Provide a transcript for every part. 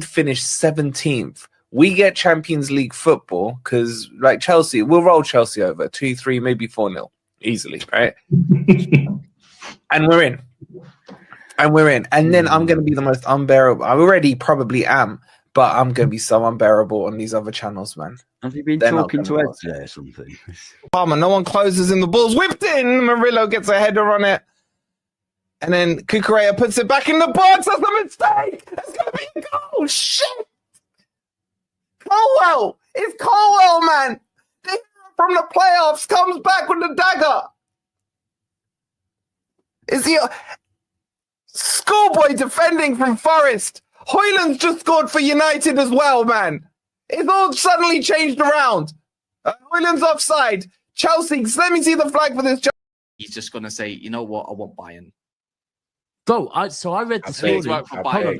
Finish 17th. We get Champions League football because, like Chelsea, we'll roll Chelsea over 2-3, maybe 4-0 easily, right? And we're in. And then I'm going to be the most unbearable. I already probably am, but I'm going to be so unbearable on these other channels, man. Have you been talking to Ed today or something? Palmer, no one closes in the balls. Whipped in. Murillo gets a header on it. And then Gyokeres puts it back in the box. That's a mistake. That's going to be a goal. Shit. Colwell. It's Colwell, man. The hero from the playoffs comes back with the dagger. Is he a schoolboy defending from Forest? Hoyland's just scored for United as well, man. It's all suddenly changed around. Hoyland's offside. Chelsea, let me see the flag for this. He's just going to say, you know what? I want Bayern. Bro, I read this morning.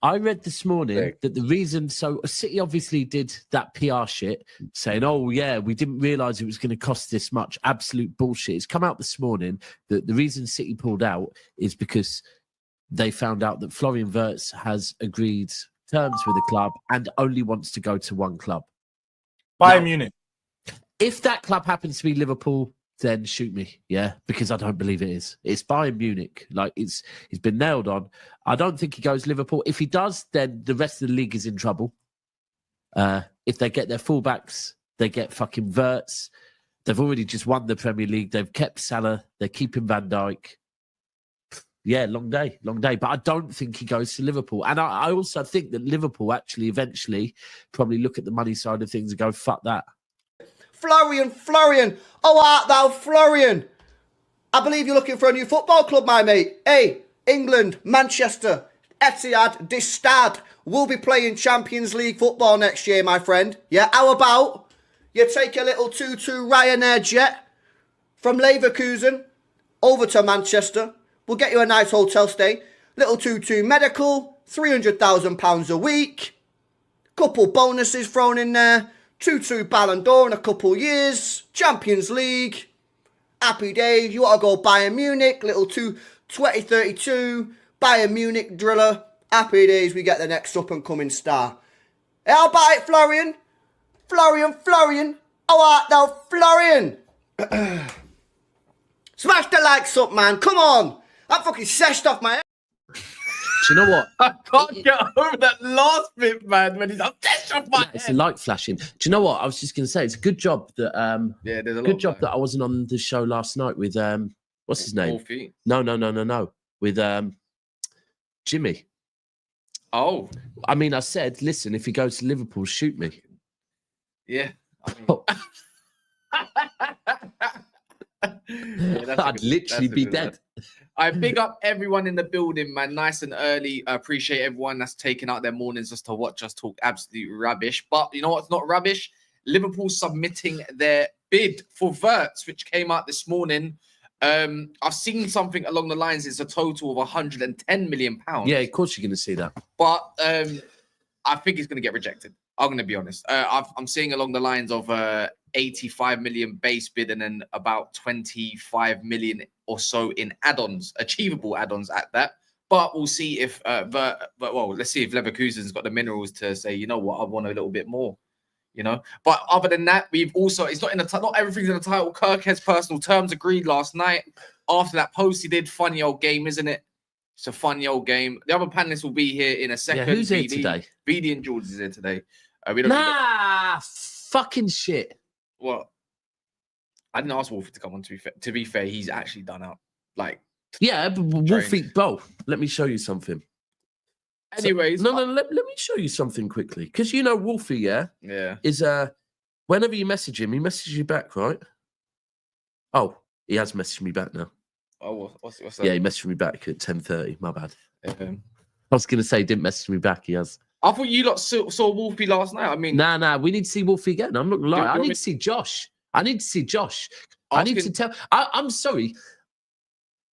I read this morning that the reason, so City obviously did that PR shit, saying, "Oh yeah, we didn't realise it was going to cost this much." Absolute bullshit. It's come out this morning that the reason City pulled out is because they found out that Florian Wirtz has agreed terms with the club and only wants to go to one club. Bayern Munich. If that club happens to be Liverpool, then shoot me, yeah, because I don't believe it is. It's Bayern Munich. Like, he's been nailed on. I don't think he goes Liverpool. If he does, then the rest of the league is in trouble. If they get their fullbacks, they get fucking Wirtz. They've already just won the Premier League. They've kept Salah. They're keeping Van Dijk. Yeah, long day. But I don't think he goes to Liverpool. And I also think that Liverpool actually eventually probably look at the money side of things and go, fuck that. Florian. Oh, art thou Florian? I believe you're looking for a new football club, my mate. Hey, England, Manchester, Etihad, this Stad will be playing Champions League football next year, my friend. Yeah, how about you take a little 2-2 Ryanair jet from Leverkusen over to Manchester. We'll get you a nice hotel stay. Little 2-2 medical, £300,000 a week. Couple bonuses thrown in there. 2-2 Ballon d'Or in a couple years. Champions League. Happy days. You want to go Bayern Munich. Little 2032 Bayern Munich driller. Happy days. We get the next up and coming star. Hey, how about it, Florian? Florian. How art thou, Florian? Smash the likes up, man. Come on. I'm fucking seshed off my head. Do you know what? I can't get over that last bit, man, when he's seshed off my head. It's a light flashing. Do you know what? I was just going to say, it's a good job that there's a good job that I wasn't on the show last night with what's his name? Wolfie. No. With Jimmy. Oh. I mean, I said, listen, if he goes to Liverpool, shoot me. Yeah. I'd literally be dead. I big up everyone in the building, man. Nice and early. I appreciate everyone that's taking out their mornings just to watch us talk absolute rubbish. But you know what's not rubbish? Liverpool submitting their bid for Wirtz, which came out this morning. I've seen something along the lines. It's a total of £110 million. Yeah, of course you're going to see that. But I think it's going to get rejected. I'm going to be honest. I'm seeing along the lines of 85 million base bid and then about 25 million or so in add-ons, achievable add-ons at that. But we'll see if, let's see if Leverkusen's got the minerals to say, you know what, I want a little bit more, you know. But other than that, we've also, it's not in the, not everything's in the title. Kerkez personal terms agreed last night. After that post he did, funny old game, isn't it? It's a funny old game. The other panelists will be here in a second. Yeah, who's here today? BD and George is here today. Fucking shit. Well, I didn't ask Wolfie to come on. To be fair, he's actually done out. Like, yeah, but Wolfie, bro, let me show you something. Anyways, let me show you something quickly, because you know Wolfie, yeah, is whenever you message him, he messages you back, right? Oh, he has messaged me back now. Oh, what's that? Yeah, he messaged me back at 10:30. My bad. I was gonna say he didn't message me back. He has. I thought you lot saw Wolfie last night. I mean, nah. We need to see Wolfie again. I'm not gonna lie. I need to see Josh. I need to tell. I'm sorry.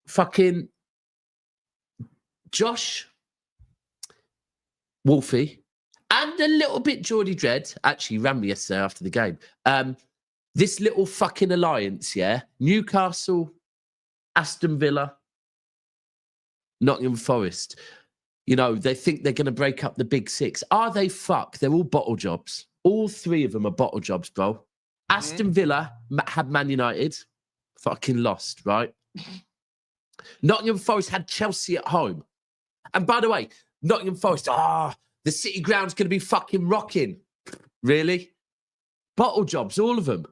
Fucking Josh, Wolfie, and a little bit Geordie Dredd actually ran me yesterday after the game. This little fucking alliance, yeah? Newcastle, Aston Villa, Nottingham Forest. You know, they think they're going to break up the big six. Are they? Fuck. They're all bottle jobs. All three of them are bottle jobs, bro. Aston Villa had Man United. Fucking lost, right? Nottingham Forest had Chelsea at home. And by the way, Nottingham Forest, the City ground's going to be fucking rocking. Really? Bottle jobs, all of them.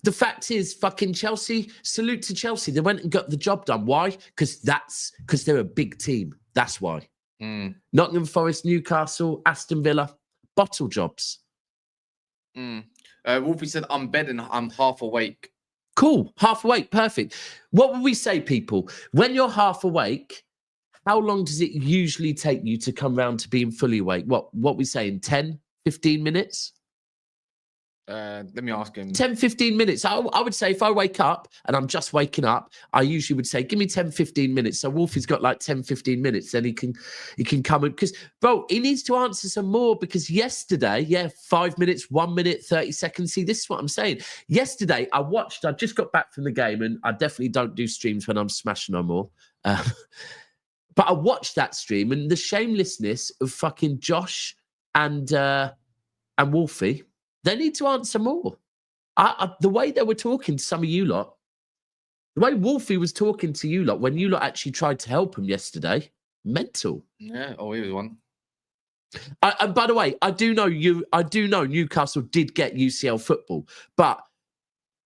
The fact is, fucking Chelsea, salute to Chelsea. They went and got the job done. Why? Because they're a big team. That's why. Nottingham Forest, Newcastle, Aston Villa, bottle jobs. Wolfie said, I'm bedding, I'm half awake. Cool. Half awake. Perfect. What would we say, people? When you're half awake, how long does it usually take you to come round to being fully awake? What we saying? 10, 15 minutes? Let me ask him. 10, 15 minutes. I would say if I wake up and I'm just waking up, I usually would say, give me 10, 15 minutes. So Wolfie's got like 10, 15 minutes. Then he can come in. Because, bro, he needs to answer some more because yesterday, 5 minutes, 1 minute, 30 seconds. See, this is what I'm saying. Yesterday, I just got back from the game and I definitely don't do streams when I'm smashing no more. But I watched that stream and the shamelessness of fucking Josh and Wolfie. They need to answer more. The way they were talking to some of you lot, the way Wolfie was talking to you lot when you lot actually tried to help him yesterday, mental. Yeah, he was one. And by the way, I do know Newcastle did get UCL football, but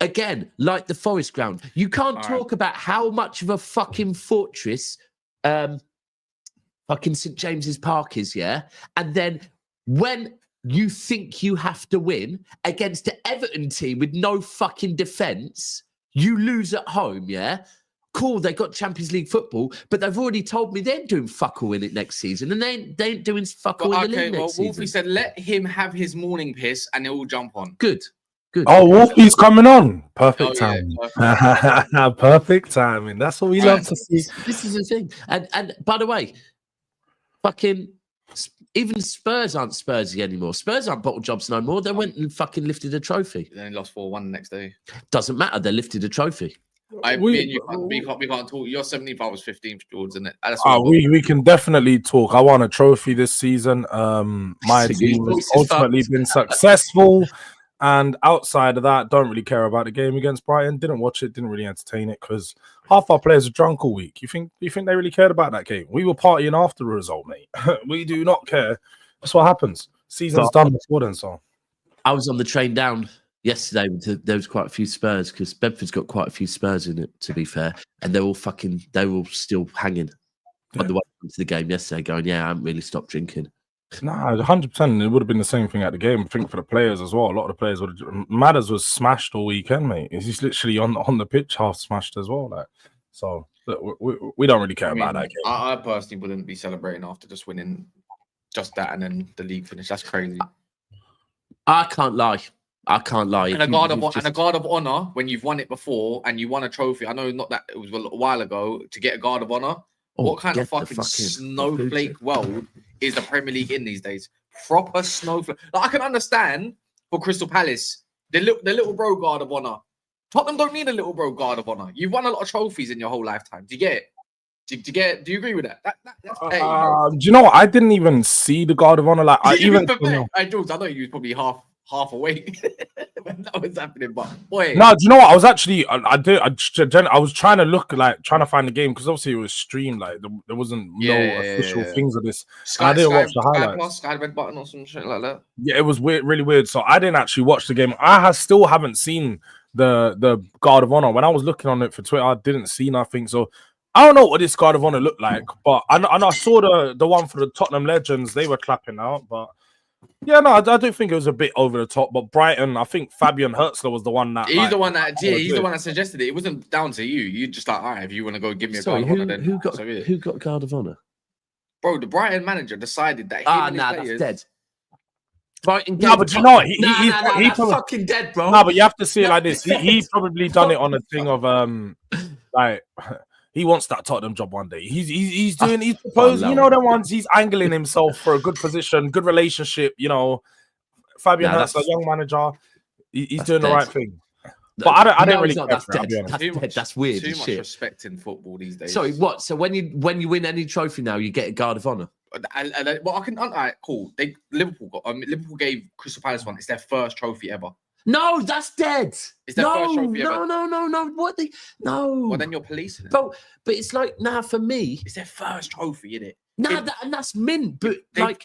again, like the Forest ground, you can't talk about how much of a fucking fortress fucking St. James's Park is, yeah? And then when you think you have to win against the Everton team with no fucking defence, you lose at home, yeah? Cool, they got Champions League football, but they've already told me they're doing fuck all in it next season, and they ain't doing fuck all in the league next season. Wolfie said, let him have his morning piss and he'll jump on. Good. Oh, Wolfie's coming on. Perfect timing. Yeah, perfect timing. That's what we love to see. This is the thing. And by the way, fucking... Even Spurs aren't Spursy anymore. Spurs aren't bottle jobs no more. They went and fucking lifted a trophy. Then lost 4-1 the next day. Doesn't matter. They lifted a trophy. We can't talk. You're 17th, I was 15th, George, isn't it? We can definitely talk. I won a trophy this season. My team has ultimately been successful. And outside of that, don't really care about the game against Brighton. Didn't watch it, didn't really entertain it because half our players are drunk all week. You think they really cared about that game? We were partying after the result, mate. We do not care. That's what happens. Season's done before then, so. I was on the train down yesterday. There was quite a few Spurs because Bedford's got quite a few Spurs in it, to be fair. And they were all still hanging on the way to the game yesterday going, I haven't really stopped drinking. Nah, 100%. It would have been the same thing at the game. I think for the players as well. A lot of the players would have. Mathers was smashed all weekend, mate. He's literally on the pitch, half smashed as well. So we don't really care about that game. I personally wouldn't be celebrating after just winning just that and then the league finish. That's crazy. I can't lie. And a guard of honor when you've won it before and you won a trophy. I know not that it was a little while ago to get a guard of honor. What kind of fucking snowflake world is the Premier League in these days? Proper snowflake. Like, I can understand for Crystal Palace, the little bro guard of honor. Tottenham don't need a little bro guard of honor. You've won a lot of trophies in your whole lifetime. Do you get it? Do you agree with that? That's petty, do you know what? I didn't even see the guard of honor. Like Jules, I know you was probably half awake when that was happening, but boy. No, do you know what? I was actually I was trying to find the game because obviously it was streamed. Like there wasn't official things of this. I didn't watch the highlights. Sky red button or some shit like that. Yeah, it was weird, really weird. So I didn't actually watch the game. I still haven't seen the guard of honor. When I was looking on it for Twitter, I didn't see nothing. So I don't know what this guard of honor looked like, but I saw the one for the Tottenham legends. They were clapping out, but. Yeah, no, I do think it was a bit over the top, but Brighton, I think Fabian Hertzler was the one that... He's the one that suggested it. It wasn't down to you. You just like, all right, if you want to go give me a guard of honor, then... Who got guard of honor? Bro, the Brighton manager decided that that's dead. Brighton No, but you know what? He that's probably, fucking dead, bro. no, but you have to see it like this. He probably done it on a thing of like he wants that Tottenham job one day. He's proposing, you know, the ones he's angling himself for a good position, good relationship. You know, Fabian Hurst, a young manager, he's doing the right thing. But I don't really care. That's dead. That's weird. Too much respect in football these days. Sorry, what? So when you win any trophy now, you get a guard of honor. Well, I can. All right, cool. Liverpool gave Crystal Palace one. It's their first trophy ever. No, that's dead. It's their first trophy ever. No. What no? Well, then you're policing it. But it's like for me, it's their first trophy, isn't it? And that's mint. But it's like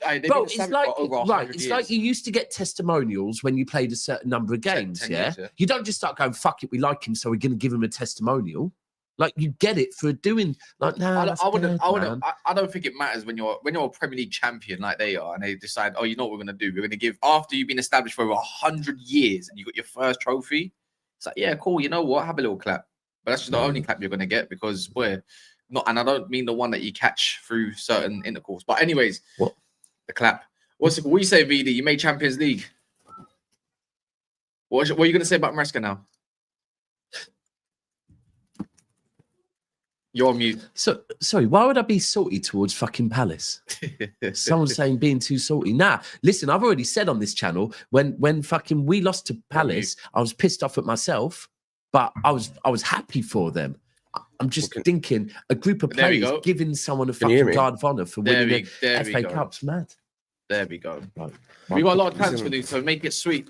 it's like you used to get testimonials when you played a certain number of games. 10 years, yeah, you don't just start going, "Fuck it, we like him, so we're going to give him a testimonial." Like you get it for doing like I don't think it matters when you're a Premier League champion like they are, and they decide, oh, you know what we're gonna do? We're gonna give after you've been established for over 100 years and you got your first trophy. It's like, yeah, cool. You know what? Have a little clap, but that's just the only clap you're gonna get because we're not. And I don't mean the one that you catch through certain intercourse. But anyways, what the clap? What you say, VD? You made Champions League. What are you gonna say about Maresca now? You're on mute. So sorry, why would I be salty towards fucking Palace? Someone's saying being too salty. Nah, listen, I've already said on this channel when fucking we lost to Palace, I was pissed off at myself, but I was happy for them. I'm just thinking a group of players giving someone a fucking guard of honor for winning the FA Cup's mad. There we go. Right. We got a lot of transfer news, so make it sweet.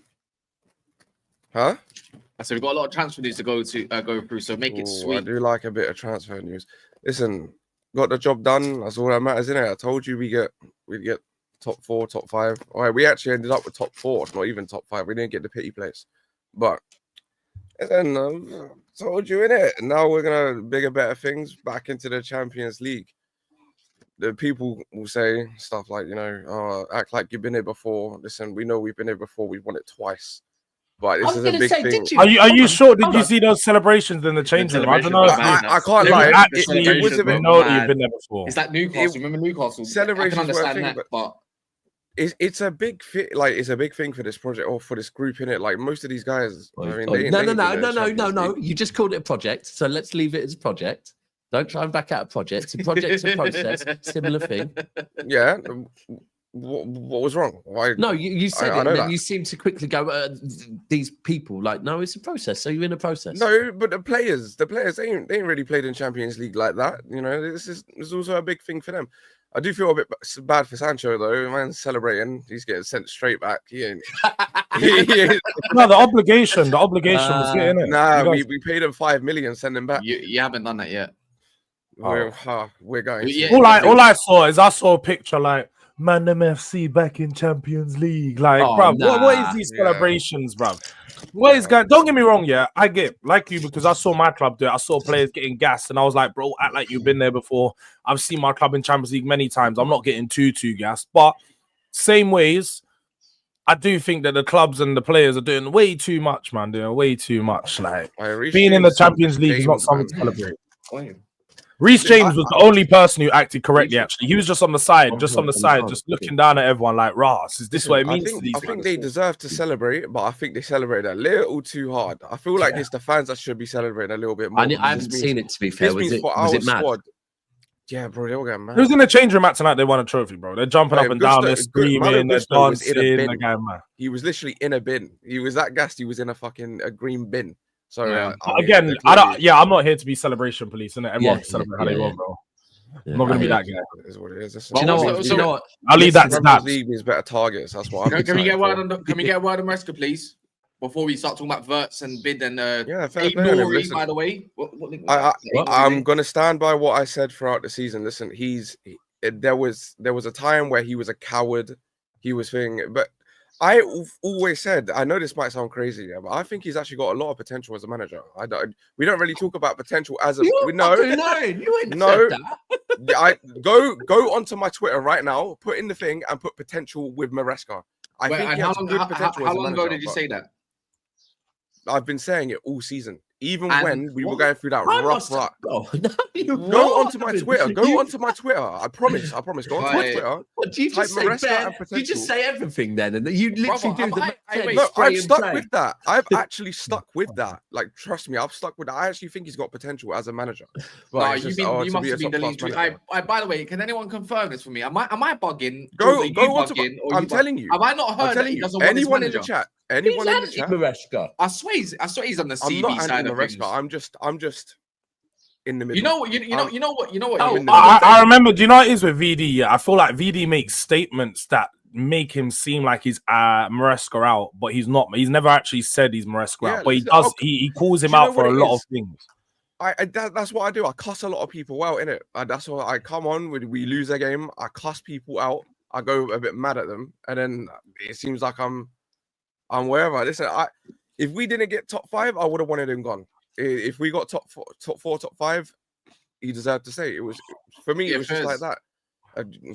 Huh? I said we've got a lot of transfer news to go through, so make it sweet. I do like a bit of transfer news. Listen, got the job done. That's all that matters, innit? I told you we'd get top 4, top 5. All right, we actually ended up with top 4, not even top 5. We didn't get the pity place, but then told you, innit? Now we're gonna bigger, better things back into the Champions League. The people will say stuff like, you know, act like you've been here before. Listen, we know we've been here before. We've won it twice. But this is a big thing. Are you sure? Did you see those celebrations in the change room? I don't know. I can't lie. Actually, it was a bit. Know you've been there before. It's like Newcastle. Remember Newcastle? Celebrations. I can understand that, but it's a big fit. Like it's a big thing for this project or for this group in it. Like most of these guys. No. You just called it a project, so let's leave it as a project. Don't try and back out a project. It's a project's a process. Similar thing. Yeah. What was wrong? Why? No, you said it, and then you seem to quickly go, these people, like, no, it's a process. So you're in a process. No, but the players, they ain't really played in Champions League like that. You know, this is also a big thing for them. I do feel a bit bad for Sancho, though. Man's celebrating. He's getting sent straight back. He ain't. No, the obligation was getting it. Nah, we paid him 5 million, send him back. You haven't done that yet. We're going. Yeah, all I saw a picture like, Man, them FC back in Champions League. Like, bruv, what is these celebrations, bruv? What is going? Don't get me wrong, yeah. I get like you because I saw my club do it. I saw players getting gassed, and I was like, bro, act like you've been there before. I've seen my club in Champions League many times. I'm not getting too gassed, but same ways, I do think that the clubs and the players are doing way too much, man. Doing way too much. Like being in the Champions League is not something to celebrate. Reece James was the only person who acted correctly, actually. He was just on the side, just looking down at everyone like, Ross, is this what it means? I think they deserve to celebrate, but I think they celebrate a little too hard. I feel like it's the fans that should be celebrating a little bit more. I haven't seen it, to be fair. Was it mad? Squad. Yeah, bro, they all get mad. Who's in the change room at tonight? They won a trophy, bro. They're jumping up and down, they're screaming, they're dancing. He was literally in a bin. He was that gassed. He was in a green bin. So again, I'm not here to be celebration police, and everyone can celebrate how they want, bro. I'm not gonna be that guy. Is what it is. Do you know what? I'll leave that to Daps. League means better targets. That's what I'm. Can we get word on Maresca, please? Before we start talking about Wirtz and Bid and Nori, by the way. I'm gonna stand by what I said throughout the season. Listen, there was a time where he was a coward. He was thinking, but I always said, I know this might sound crazy, but I think he's actually got a lot of potential as a manager. We don't really talk about potential as a. You ain't said that. Go onto my Twitter right now, put in the thing and put potential with Maresca. I think he has good potential. How long ago did you say that? I've been saying it all season. even And when we were going through that I rough must- rut. Oh, no, you're Go right. onto my Twitter. Go onto my Twitter. I promise. Go onto my Right. Twitter. What, do you Type just say Maresca Ben? and Do you just potential. say everything then? And you literally Brother, do the wait. No, spray I've and stuck pray. with that. I've actually stuck with that. Like, trust me, I've stuck with that. I actually think he's got potential as a manager. Nah, It's you just, must be have a been top-class deleting. manager. By the way, can anyone confirm this for me? Am I bugging? Go Are you onto bugging, or I'm you telling you. Have I not I'm heard that telling he you. doesn't want his Anyone in manager? the chat. Anyone in the He's chat. Maresca. I swear he's on the I'm CB not side of things. anti-Maresca. I'm just in the middle. You know what? Oh, in the I remember. Do you know what it is with VD? Yeah, I feel like VD makes statements that make him seem like he's Maresca out, but he's not. He's never actually said he's Maresca Yeah, out, but he listen, does. okay. He calls him Do you know out for what a it lot is? of things. That's what I do. I cuss a lot of people out, innit? That's why I come on when we lose a game. I cuss people out. I go a bit mad at them, and then it seems like I'm wherever. Listen, if we didn't get top 5, I would have wanted him gone. If we got top 4, top 5, he deserved to stay. It was for me. Yeah, It was just like that.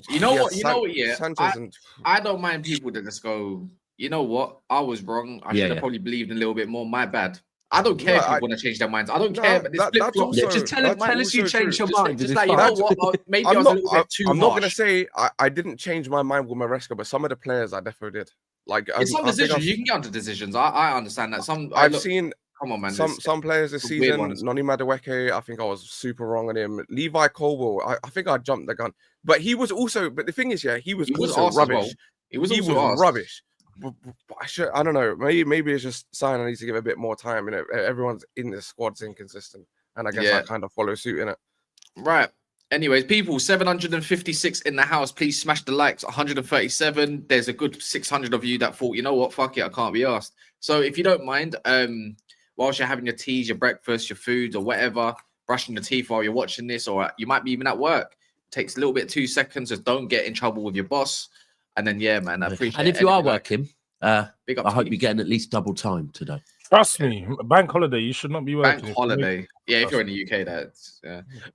You know what? Yeah, Sanchez and I don't mind people that just go, you know what? I was wrong. I should have probably believed a little bit more. My bad. I don't care if people want to change their minds. I don't care. But this that's also, just tell us you changed your mind. Just like, you know what? Maybe I was a little bit too I'm not harsh. gonna say I didn't change my mind with Maresca, but some of the players I definitely did. Like in some decisions, you can get onto decisions. I understand that. I've seen. Come on, man. Some players this season, Noni Madueke, I think I was super wrong on him. Levi Colwell, I think I jumped the gun. But he was also, but the thing is, he was also rubbish. Well. He was rubbish. But I don't know. Maybe it's just sign. I need to give it a bit more time. You know, everyone's in the squad's inconsistent, and I guess I kind of follow suit in it. Right. Anyways, people, 756 in the house. Please smash the likes. 137. There's a good 600 of you that thought, you know what, fuck it, I can't be asked. So if you don't mind, whilst you're having your teas, your breakfast, your foods, or whatever, brushing your teeth while you're watching this, or you might be even at work. It takes a little bit, 2 seconds. Just don't get in trouble with your boss. And then, yeah, man, I appreciate it. And if you are working, big up I hope you're getting at least double time today. Trust me, bank holiday, you should not be working. Bank holiday. Yeah, if you're in the UK, that's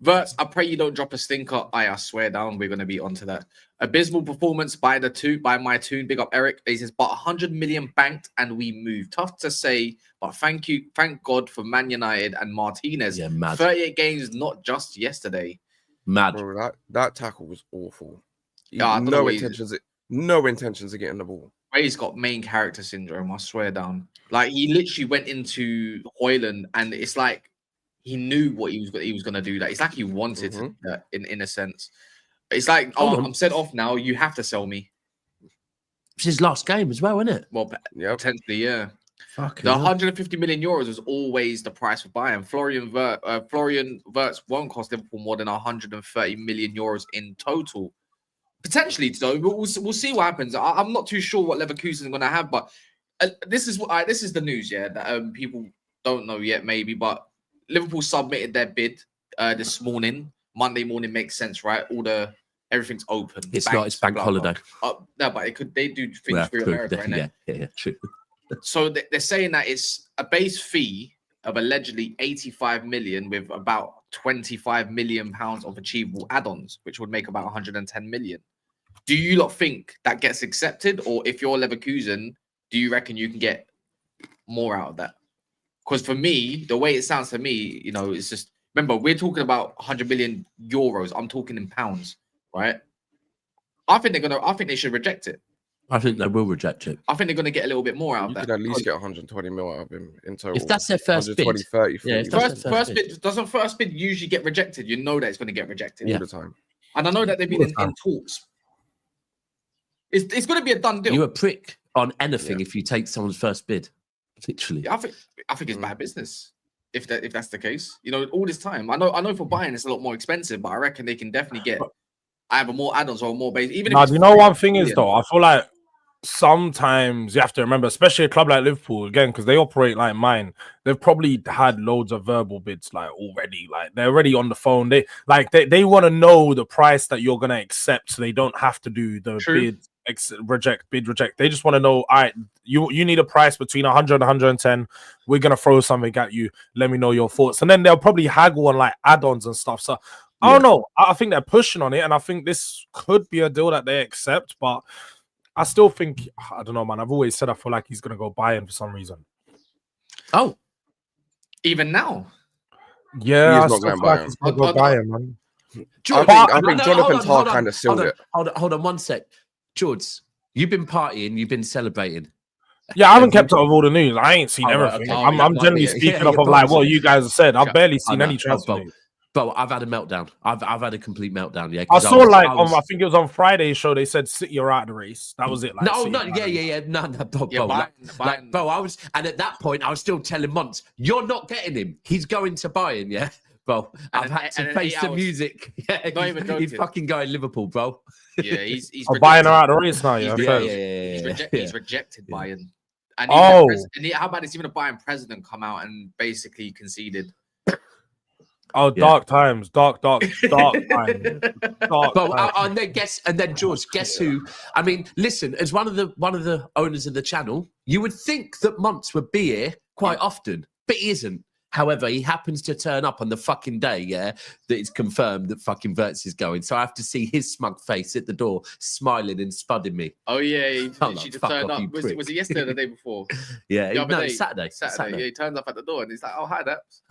Wirtz, I pray you don't drop a stinker. I swear down, we're gonna be onto that. Abysmal performance by my tune. Big up Eric. He says, but 100 million banked and we move. Tough to say, but thank God for Man United and Martinez. Yeah, mad. 38 games, not just yesterday. Mad. Bro, that tackle was awful. Yeah, no intentions of getting the ball. Ray's got main character syndrome, I swear down. Like he literally went into Hoyland and it's like he knew what he was gonna do. That it's like he wanted that in a sense. It's like, I'm sent off now. You have to sell me. It's his last game as well, isn't it? Well, potentially, yeah. Fucking the 150 million euros was always the price for buying. Florian Wirtz won't cost Liverpool more than 130 million euros in total. Potentially, though, we'll see what happens. I'm not too sure what Leverkusen is going to have, but this is the news, that people don't know yet, maybe. But Liverpool submitted their bid this morning. Monday morning makes sense, right? Everything's open. It's not. It's bank holiday. No, but they do things for America, right? Yeah, true. So they're saying that it's a base fee of allegedly 85 million with about 25 million pounds of achievable add-ons, which would make about 110 million. Do you lot think that gets accepted? Or if you're Leverkusen, do you reckon you can get more out of that? Because for me, the way it sounds to me, it's just, remember, we're talking about 100 million euros. I'm talking in pounds, right? I think they should reject it. I think they will reject it. I think they're going to get a little bit more out of that. You could at least get 120 mil out of him in total. If that's their first bid. 30, 40. First bid, doesn't first bid usually get rejected? You know that it's going to get rejected all the time. And I know that they've been in talks. It's going to be a done deal. You're a prick on anything if you take someone's first bid. Literally. I think it's bad business if that's the case. All this time. I know for buying it's a lot more expensive, but I reckon they can definitely get either more add-ons or more base. Even if you know one thing is though, I feel like sometimes you have to remember, especially a club like Liverpool, again, because they operate like mine, they've probably had loads of verbal bids already. They're already on the phone. They want to know the price that you're gonna accept, so they don't have to do the bid reject. They just want to know, all right, you need a price between 100 and 110. We're gonna throw something at you. Let me know your thoughts, and then they'll probably haggle on add-ons and stuff. So I don't know. I think they're pushing on it, and I think this could be a deal that they accept, but I still think, I don't know, man. I've always said I feel like he's going to go Bayern for some reason. Oh. Even now. Yeah, I He's not still going feel like Bayern. he's gonna go Bayern, man. I think Jonathan Tah kind of sealed it. Hold on 1 sec. George, you've been partying, you've been celebrating. Yeah, I haven't kept up with all the news. I ain't seen everything. Okay. I'm generally speaking up of like what you guys have said. I've barely seen any transfer news. But I've had a meltdown. I've had a complete meltdown. Yeah, I saw I think it was on Friday's show. They said City are out of the race. That was it. Like, No, bro. I was, and at that point, I was still telling Monts, "You're not getting him. He's going to Bayern." Yeah, bro. I've had to face the music. Yeah, he's fucking going Liverpool, bro. Yeah, he's Bayern are out of the race now. Yeah, he's rejected Bayern. And how about it's even a Bayern president come out and basically conceded? Oh, dark times, dark times. And then George, guess who? I mean, listen, as one of the owners of the channel, you would think that Monts would be here quite often, but he isn't. However, he happens to turn up on the fucking day, yeah, that it's confirmed that fucking Wirtz is going. So I have to see his smug face at the door, smiling and spudding me. Oh yeah, he just turned up. Was it yesterday or the day before? Yeah, Saturday. Yeah, he turns up at the door and he's like, "Oh, hi, Daps."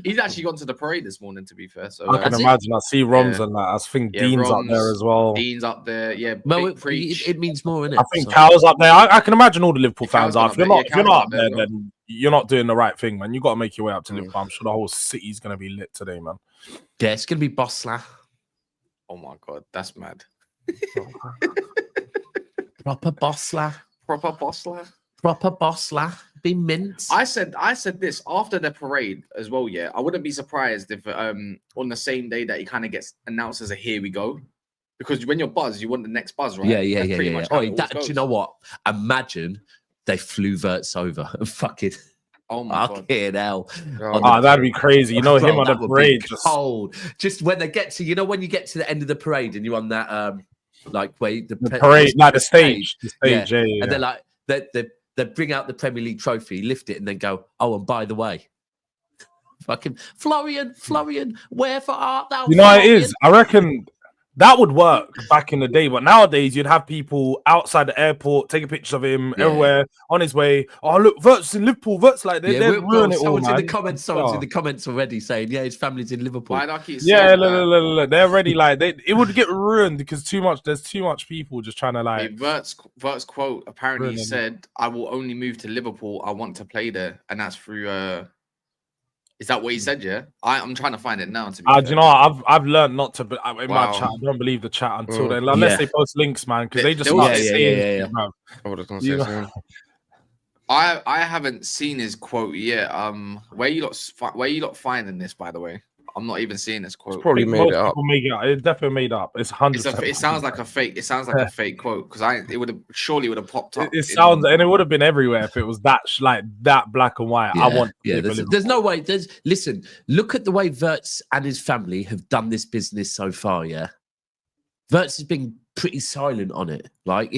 He's actually gone to the parade this morning, to be fair. So I can imagine. I see Roms and that. I think Dean's up there as well. Dean's up there, yeah. Well, it means more, innit? I think Cal's up there. I can imagine all the Liverpool fans are. If you're not up there, then you're not doing the right thing, man. You got to make your way up to Liverpool. I'm sure the whole city's gonna be lit today, man. Yeah, it's gonna be Bosla. Oh my god, that's mad. Proper Bosla. Be mints. I said this after the parade as well. Yeah, I wouldn't be surprised if on the same day that he kind of gets announced as a "Here we go," because when you're buzz, you want the next buzz, right? Yeah. Oh, do you know what? Imagine they flew Wirtz over and fucking. Oh my god! Hell. That'd be crazy. You know, him on the parade, just when they get to, when you get to the end of the parade and you're on that the parade, like the stage, yeah. And they're like they bring out the Premier League trophy, lift it, and then go, "Oh, and by the way, fucking Florian, wherefore art thou?" You know what it is? I reckon that would work back in the day, but nowadays you'd have people outside the airport taking pictures of him everywhere on his way. Oh, look, Wirtz in Liverpool. Wirtz, like they're ruining it all, man. Someone's in the comments already saying, "Yeah, his family's in Liverpool." Look, they're already like it would get ruined because there's too much people just trying to like. Wirtz quote apparently said, "I will only move to Liverpool. I want to play there," and that's through. Is that what he said? Yeah, I'm trying to find it now. Do you know, I've learned not to. In my chat, I don't believe the chat until then, unless they post links, man, because they just I haven't seen his quote yet. Where you lot finding this, by the way? I'm not even seeing this quote. It's probably made it up. It's definitely made up. It's 100%. It sounds like a fake. It sounds like a fake quote because it would have popped up. It sounds and it would have been everywhere if it was that that black and white. Yeah, I want. Yeah, there's no way. Listen. Look at the way Wirtz and his family have done this business so far. Yeah, Wirtz has been pretty silent on it. Like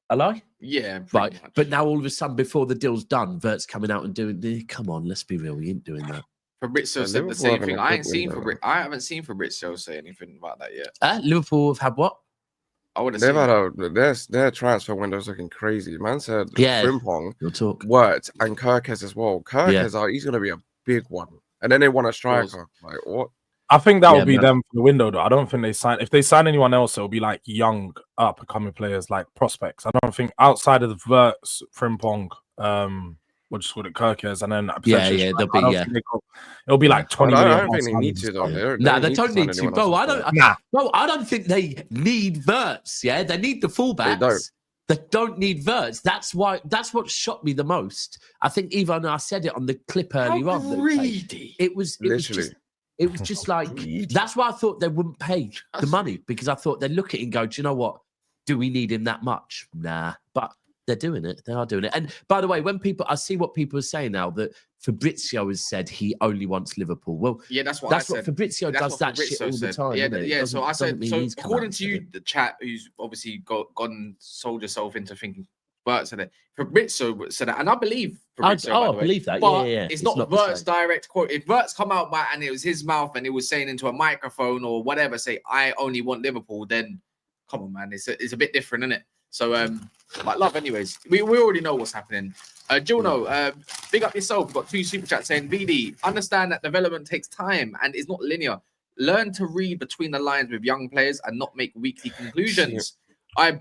hello. Yeah, right. Much. But now all of a sudden, before the deal's done, Wirtz coming out and doing. Come on, let's be real. He ain't doing that. Fabrizio said the same thing. I haven't seen Fabrizio say anything about that yet. Liverpool have had what? I would have. Their transfer window's looking crazy. Man said Frimpong, Wirtz, and Kerkez as well. Kerkez, he's going to be a big one. And then they want a striker. Like what? I think that would be them for the window, though. I don't think if they sign anyone else, it'll be like young, up and coming players, like prospects. I don't think outside of the Wirtz, Frimpong, we'll just call it Kerkez, and then it'll be like 20 million. I don't think they need to though. They don't need to, bro. I don't think they need Wirtz. Yeah, they need the fullbacks. They don't need Wirtz. That's what shocked me the most. I think even I said it on the clip earlier on. It was just like that's why I thought they wouldn't pay the money because I thought they'd look at it and go, do you know what? Do we need him that much? Nah, but. They're doing it. They are doing it. And by the way, I see what people are saying now that Fabrizio has said he only wants Liverpool. Well, yeah, that's what Fabrizio does that shit all the time. Yeah. So I said, according to you, the chat, who's obviously gone sold yourself into thinking Wirtz said it. Fabrizio said that, and I believe Fabrizio. I believe that. But yeah. It's not Wirtz direct quote. If Wirtz come out and it was his mouth and he was saying into a microphone or whatever, say I only want Liverpool, then come on, man, it's a bit different, isn't it? So, but love, anyways. We already know what's happening. Juno, big up yourself. We've got 2 super chats saying, VD, understand that development takes time and is not linear. Learn to read between the lines with young players and not make weekly conclusions.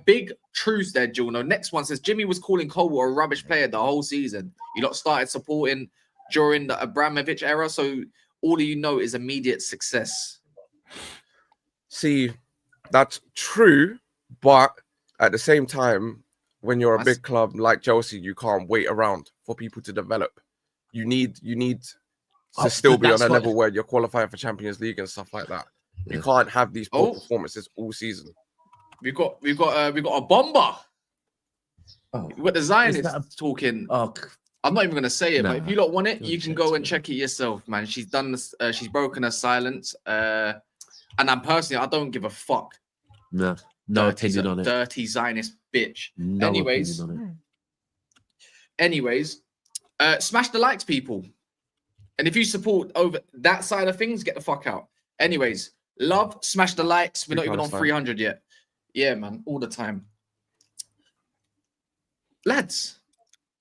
Big truths there, Juno. Next one says, Jimmy was calling Colwell a rubbish player the whole season. You lot started supporting during the Abramovich era, so all you know is immediate success. See, that's true, but at the same time, when you're a big club like Chelsea, you can't wait around for people to develop. You need to still be on a level where you're qualifying for Champions League and stuff like that. You can't have these poor performances all season. We got a bomber. We've got the Zionists talking. I'm not even going to say it, but if you lot want it, you can go and check it yourself, man. She's done this. She's broken her silence. And I'm personally, I don't give a fuck. No opinion on it. Dirty Zionist bitch. No opinion on Anyways, smash the likes, people. And if you support over that side of things, get the fuck out. Anyways, love, smash the likes. We're not even on 300 yet. Yeah, man, all the time. Lads,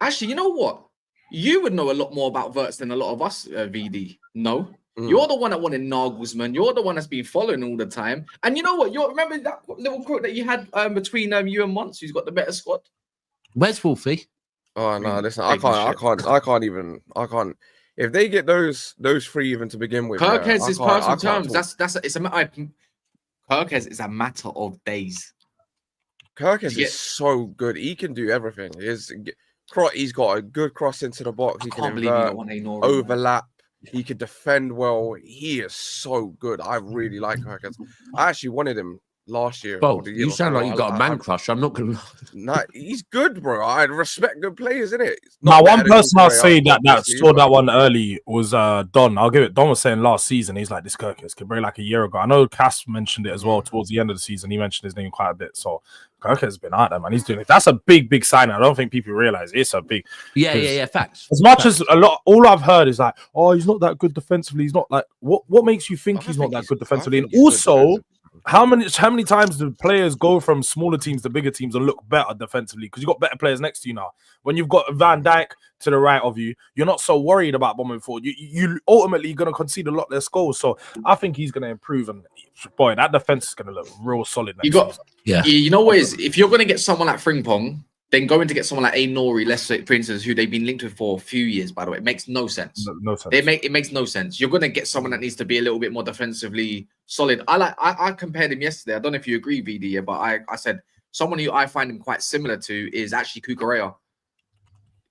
actually, you know what? You would know a lot more about Wirtz than a lot of us, VD. No? You're the one that wanted Nagelsmann. You're the one that's been following all the time. And you know what? You remember that little quote that you had between you and Mons, who's got the better squad? Where's Wolfie? Oh no, listen, I can't. If they get those 3 even to begin with, Kerkez is personal terms. Kerkez is a matter of days. Kerkez is so good. He can do everything. He's got a good cross into the box. He can invert, overlap. He can defend well. He is so good. I really like Kerkez. I actually wanted him last year. You sound like you got a man crush. I'm not gonna. Nah, he's good, bro. I respect good players, innit? Now, one person I'll say that saw that one early was Don. I'll give it. Don was saying last season he's like, this Kerkez could bring like a year ago. I know Cass mentioned it as well towards the end of the season. He mentioned his name quite a bit. So Kerkez has been out there, man. He's doing it. That's a big sign. I don't think people realize it's a big. Yeah. Facts. As much as all I've heard is like, oh, he's not that good defensively. He's not like what makes you think he's not that good defensively? And also, how many times do players go from smaller teams to bigger teams and look better defensively? Because you've got better players next to you now. When you've got Van Dijk to the right of you, you're not so worried about bombing forward. You ultimately going to concede a lot less goals. So I think he's going to improve. And boy, that defense is going to look real solid next season. You know what is, if you're going to get someone like Frimpong, then going to get someone like Nori, let's say, for instance, who they've been linked with for a few years, by the way, it makes no sense. No sense. It makes no sense. You're going to get someone that needs to be a little bit more defensively solid. I compared him yesterday. I don't know if you agree, VD, but I said someone who I find him quite similar to is actually Gyokeres.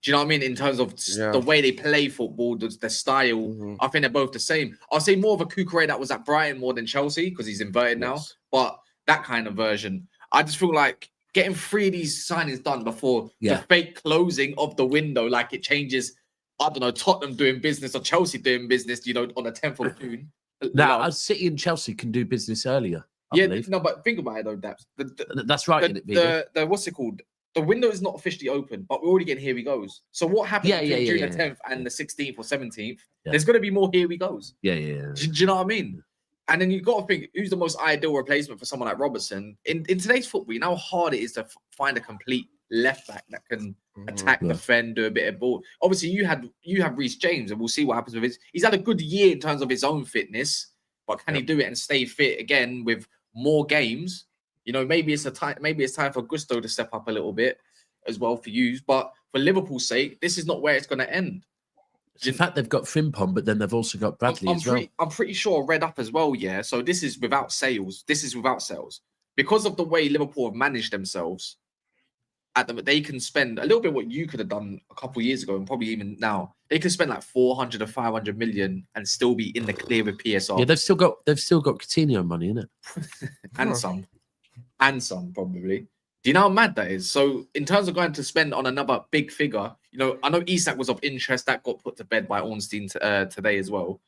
Do you know what I mean? In terms of the way they play football, the style, I think they're both the same. I'll say more of a Gyokeres that was at Brighton more than Chelsea because he's inverted now. But that kind of version, I just feel like getting 3 of these signings done before the fake closing of the window, like it changes, I don't know, Tottenham doing business or Chelsea doing business, you know, on the 10th of June. Now, City and Chelsea can do business earlier. I believe. No, but think about it though, Daps. That's right. The what's it called? The window is not officially open, but we're already getting Here We Goes. So what happens between June the 10th and the 16th or 17th? There's going to be more Here We Goes. Yeah. Do you know what I mean? And then you've got to think, who's the most ideal replacement for someone like Robertson? In today's football, you know how hard it is to find a complete left back that can attack, defend, do a bit of ball. Obviously, you have Reece James, and we'll see what happens with his. He's had a good year in terms of his own fitness, but can he do it and stay fit again with more games? You know, maybe it's time for Gusto to step up a little bit as well for you. But for Liverpool's sake, this is not where it's going to end. In fact, they've got Frimpong, but then they've also got Bradley as well. I'm pretty sure Red Up as well, yeah. So this is without sales. Because of the way Liverpool have managed themselves, they can spend a little bit what you could have done a couple of years ago, and probably even now. They can spend like 400 to 500 million and still be in the clear with PSR. Yeah, they've still got Coutinho money, innit? and some probably. Do you know how mad that is? So in terms of going to spend on another big figure, you know, I know Isak was of interest. That got put to bed by Ornstein today as well.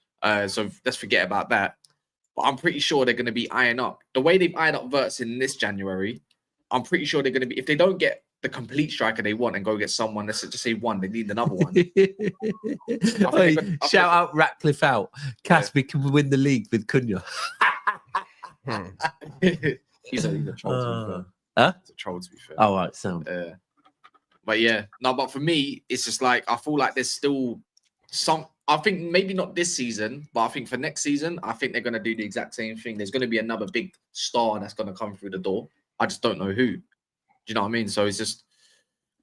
So let's forget about that. But I'm pretty sure they're going to be eyeing up. The way they've eyed up Wirtz in this January, I'm pretty sure they're going to be, if they don't get the complete striker they want and go get someone, let's just say one, they need another one. Shout out Ratcliffe out. Casby can win the league with Cunha. He's a troll. It's a troll, to be fair. Oh, right, sound. But yeah, no, but for me, it's just like I feel like there's still some. I think maybe not this season, but I think for next season, I think they're going to do the exact same thing. There's going to be another big star that's going to come through the door. I just don't know who. Do you know what I mean? So it's just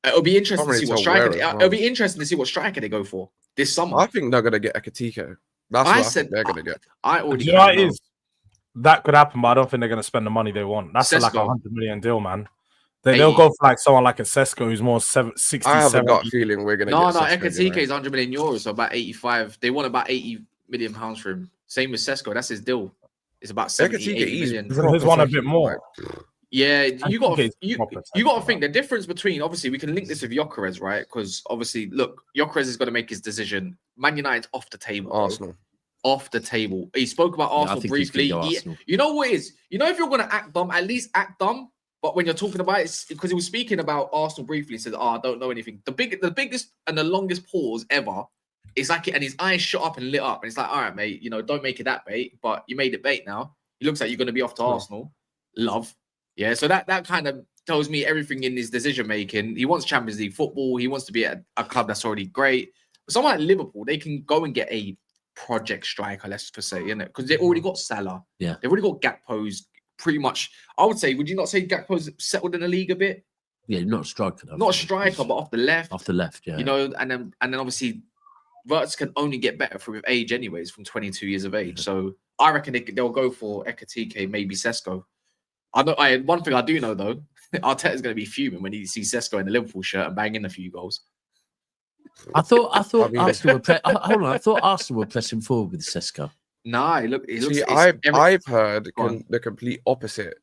it'll be interesting to see what striker. It'll be interesting to see what striker they go for this summer. I think they're going to get Ekitike. That's what I think they're going to get. I already. You know what it is? That could happen, but I don't think they're going to spend the money they want. That's like Sesko. a $100 million deal, man. They'll go for like someone like a Sesko who's more 60, I have 70. a gut feeling we're going to get Ekitike is 100 million euros, so about 85. They want about 80 million pounds for him. Same with Sesko. That's his deal. It's about 70, 80 million. His one a bit more. Yeah, you got to think the difference between, obviously, we can link this with Gyokeres, right? Because obviously, look, Gyokeres is going to make his decision. Man United's off the table. Arsenal. Off the table. He spoke about Arsenal briefly. You know what it is? You know, if you're going to act dumb, at least act dumb. But when you're talking about it, because he was speaking about Arsenal briefly, he said, I don't know anything. The biggest and the longest pause ever. It's like, and his eyes shut up and lit up. And it's like, all right, mate, don't make it that bait, but you made it bait now. It looks like you're going to be off to Arsenal. Love. Yeah, so that kind of tells me everything in his decision-making. He wants Champions League football. He wants to be at a club that's already great. But someone like Liverpool, they can go and get a project striker, let's just say, innit? Because they already got Salah. Yeah. They've already got Gakpo's pretty much. I would say, would you not say Gakpo's settled in the league a bit? Yeah, not a striker. Not a striker, but off the left. Off the left, yeah. And then obviously Wirtz can only get better with age anyways, from 22 years of age. So I reckon they'll go for Ekitike, maybe Sesko. One thing I do know though, Arteta's going to be fuming when he sees Sesko in the Liverpool shirt and banging a few goals. I thought Arsenal were I thought Arsenal were pressing forward with Sesko. Nah, look. I've heard the complete opposite.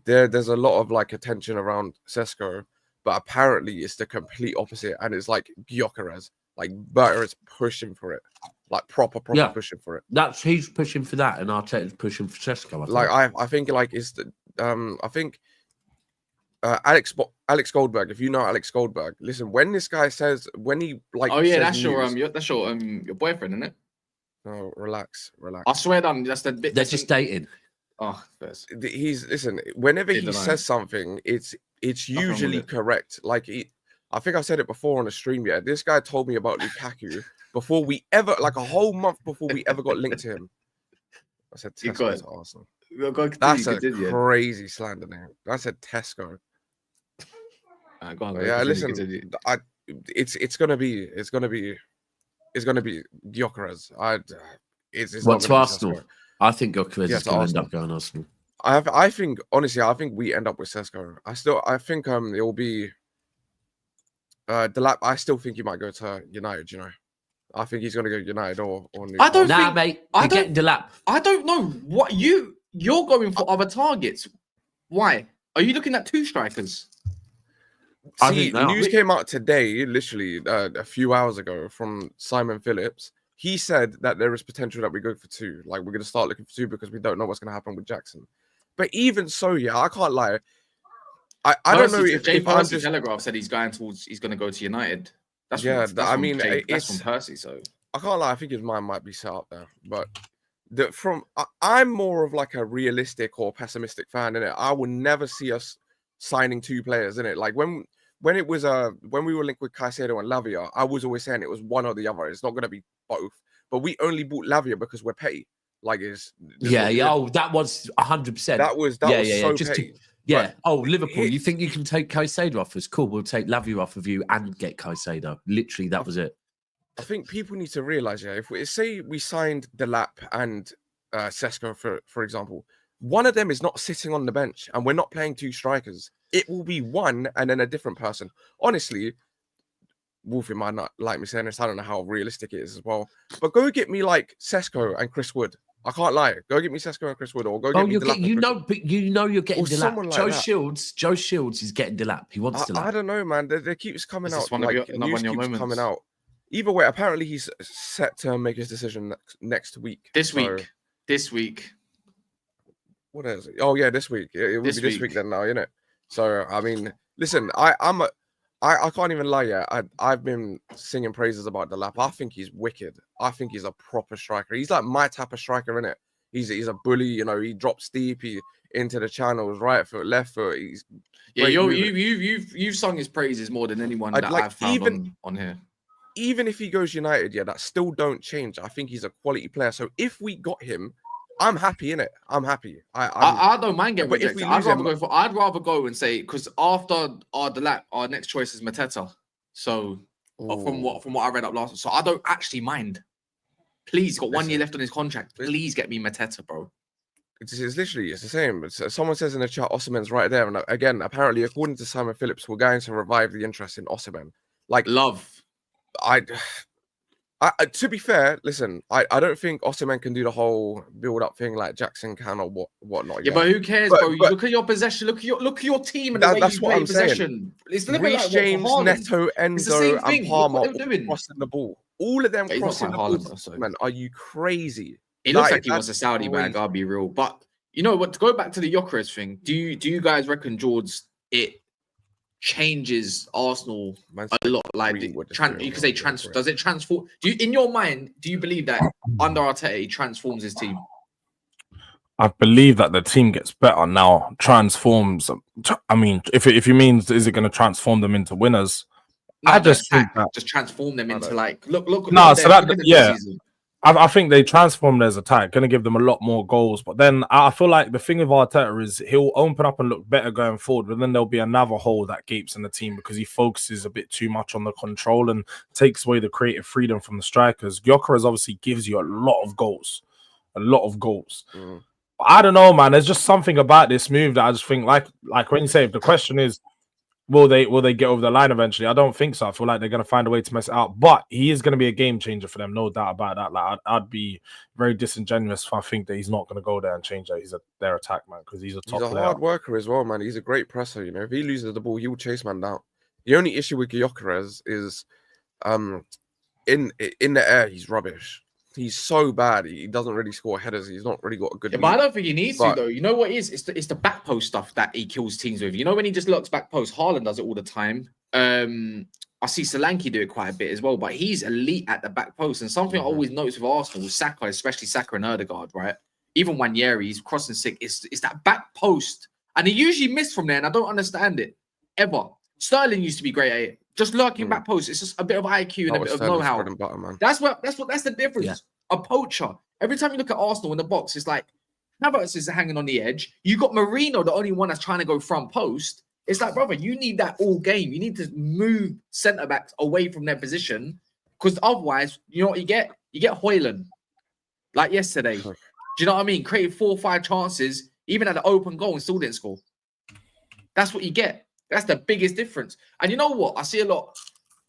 There's a lot of like attention around Sesko, but apparently it's the complete opposite, and it's like Gyokeres, like Berta is pushing for it, like proper pushing for it. He's pushing for that, and Arteta's pushing for Sesko. I think like it's the I think Alex Goldberg. If you know Alex Goldberg, listen, when this guy says that's your boyfriend, isn't it? No, relax. I swear that's the bit. They're just dating. Oh, listen. Whenever he says something, it's usually correct. Like I think I said it before on a stream. Yeah, this guy told me about Lukaku before we ever, like a whole month before we ever got linked to him. I said Tesco to Arsenal. That's a crazy slander name. I said Tesco. Go on, yeah, listen. It's gonna be Gyokeres. It's what to Arsenal? I think Gyokeres is going to end up going Arsenal. I think honestly, I think we end up with Sesko. I think it will be Delap. I still think he might go to United. I think he's going to go United or Newcastle. Mate. You're getting Delap. I don't know what you're going for other targets. Why are you looking at two strikers? See, news came out today, literally a few hours ago, from Simon Phillips. He said that there is potential that we go for two. Like, we're going to start looking for two because we don't know what's going to happen with Jackson. But even so, yeah, I can't lie. I don't know if I'm just... Telegraph said he's going to go to United. That's from Percy. So I can't lie. I think his mind might be set up there. But I'm more of like a realistic or pessimistic fan, innit? I will never see us signing two players, innit? Like when it was when we were linked with Caicedo and Lavia, I was always saying it was one or the other. It's not going to be both. But we only bought Lavia because we're petty. Like that was 100%. That was so petty. Liverpool, you think you can take Caicedo off us? Cool, we'll take Lavia off of you and get Caicedo. Literally, that was it. I think people need to realize, if we say we signed Delap and Sesko, for example, one of them is not sitting on the bench and we're not playing two strikers. It will be one and then a different person. Honestly, Wolfie might not like me saying this. I don't know how realistic it is as well. But go get me like Sesko and Chris Wood. I can't lie. Go get me Sesko and Chris Wood, or go get me Delap. You're getting Delap. Like Joe Shields is getting Delap. He wants Delap. I don't know, man. There keeps coming out. News keeps coming out. Either way, apparently he's set to make his decision next week. This week. What is it? Oh yeah, this week. It will be this week then now, isn't it? So I mean, listen, I can't even lie yet. I've been singing praises about Delap. I think he's wicked. I think he's a proper striker. He's like my type of striker, innit? He's a bully. You know, he drops deep. He into the channels, right foot, left foot. He's you've sung his praises more than anyone that I've found on here. Even if he goes United, that still don't change. I think he's a quality player. So if we got him, I'm happy in it. I'm happy. I don't mind getting rejected. I'd rather go and say, because after our next choice is Mateta. So from what I read up last, so I don't actually mind. Please, got 1 year left on his contract. Please get me Mateta, bro. It's literally the same. Someone says in the chat, Osimhen's right there. And again, apparently, according to Simon Phillips, we're going to revive the interest in Osimhen. Like love. To be fair, listen, I don't think Osimhen can do the whole build-up thing like Jackson can or whatnot. Yeah, but who cares, bro? You look at your possession, look at your team and the way you play possession. It's Reece James, Neto, Enzo, and Palmer crossing the ball. All of them crossing the ball. Man, are you crazy? It looks like he wants a Saudi bag, I'll be real. But you know what? To go back to the Gyokeres thing, do you guys reckon, George, it changes Arsenal a lot? Like you could say transfer. Does it transform? In your mind, do you believe that under Arteta he transforms his team? I believe that the team gets better now. Transforms. I mean, if you mean, is it going to transform them into winners? No, I just think that just transform them into like look. No, so I think they transform their attack, going to give them a lot more goals. But then I feel like the thing with Arteta is he'll open up and look better going forward, but then there'll be another hole that gapes in the team because he focuses a bit too much on the control and takes away the creative freedom from the strikers. Gyokeres obviously gives you a lot of goals. Mm. I don't know, man. There's just something about this move that I just think, like when you say, if the question is, will they get over the line eventually? I don't think so. I feel like they're going to find a way to mess it out. But he is going to be a game changer for them, no doubt about that. Like I'd be very disingenuous if I think that he's not going to go there and change their attack, man, because he's a top player. Hard worker as well, man. He's a great presser. You know, if he loses the ball, he will chase man down. The only issue with Gyokeres is, in the air, he's rubbish. He's so bad. He doesn't really score headers. He's not really got a good. Yeah, but I don't think he needs to though. You know what it is? It's the back post stuff that he kills teams with. You know when he just looks back post. Haaland does it all the time. I see Solanke do it quite a bit as well. But he's elite at the back post. And something I always notice with Arsenal, with Saka, especially Saka and Ødegaard, right? Even Wanyeri, he's crossing sick. It's that back post, and he usually missed from there. And I don't understand it ever. Sterling used to be great at it. Just lurking back post. It's just a bit of IQ and a bit of know-how. That's the difference. Yeah. A poacher. Every time you look at Arsenal in the box, it's like Havertz is hanging on the edge. You got Marino, the only one that's trying to go front post. It's like, brother, you need that all game. You need to move centre backs away from their position, because otherwise, you know what you get? You get Højlund, like yesterday. Do you know what I mean? Created 4 or 5 chances, even at the open goal, and still didn't score. That's what you get. That's the biggest difference. And you know what? I see a lot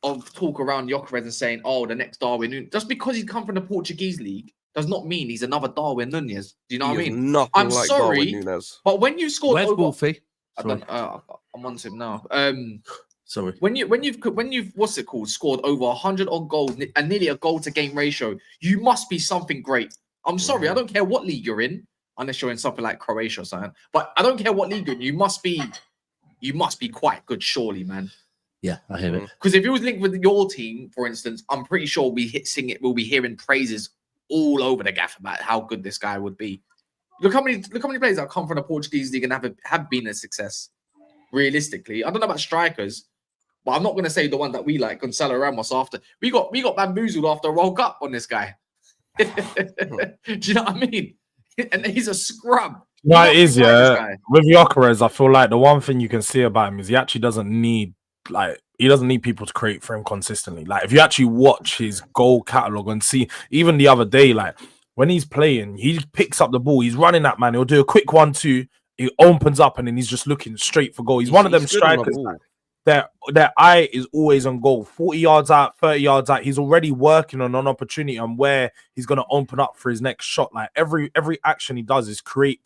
of talk around Gyokeres and saying, oh, the next Darwin Núñez. Just because he's come from the Portuguese league does not mean he's another Darwin Núñez. Do you know what I mean? I'm like sorry, but when you scored over Wolfie? I'm on to him now. Sorry. When you've what's it called? Scored over 100 odd goals and nearly a goal to game ratio, you must be something great. I'm sorry, I don't care what league you're in, unless you're in something like Croatia or something. But I don't care what league you're in, you must be quite good, surely, man. Yeah, I hear it. Because if it was linked with your team, for instance, I'm pretty sure we'll be hearing praises all over the gaff about how good this guy would be. Look how many players that come from the Portuguese league and have been a success. Realistically, I don't know about strikers, but I'm not going to say the one that we like, Gonzalo Ramos. After we got bamboozled after a World Cup on this guy. Do you know what I mean? And he's a scrub. No, it is, yeah. With Gyokeres, I feel like the one thing you can see about him is he actually doesn't need people to create for him consistently. Like if you actually watch his goal catalog and see, even the other day, like when he's playing, he picks up the ball, he's running that man, he'll do a quick 1-2, he opens up and then he's just looking straight for goal. He's one of them strikers. Their eye is always on goal. 40 yards out, 30 yards out. He's already working on an opportunity and where he's going to open up for his next shot. Like every action he does is create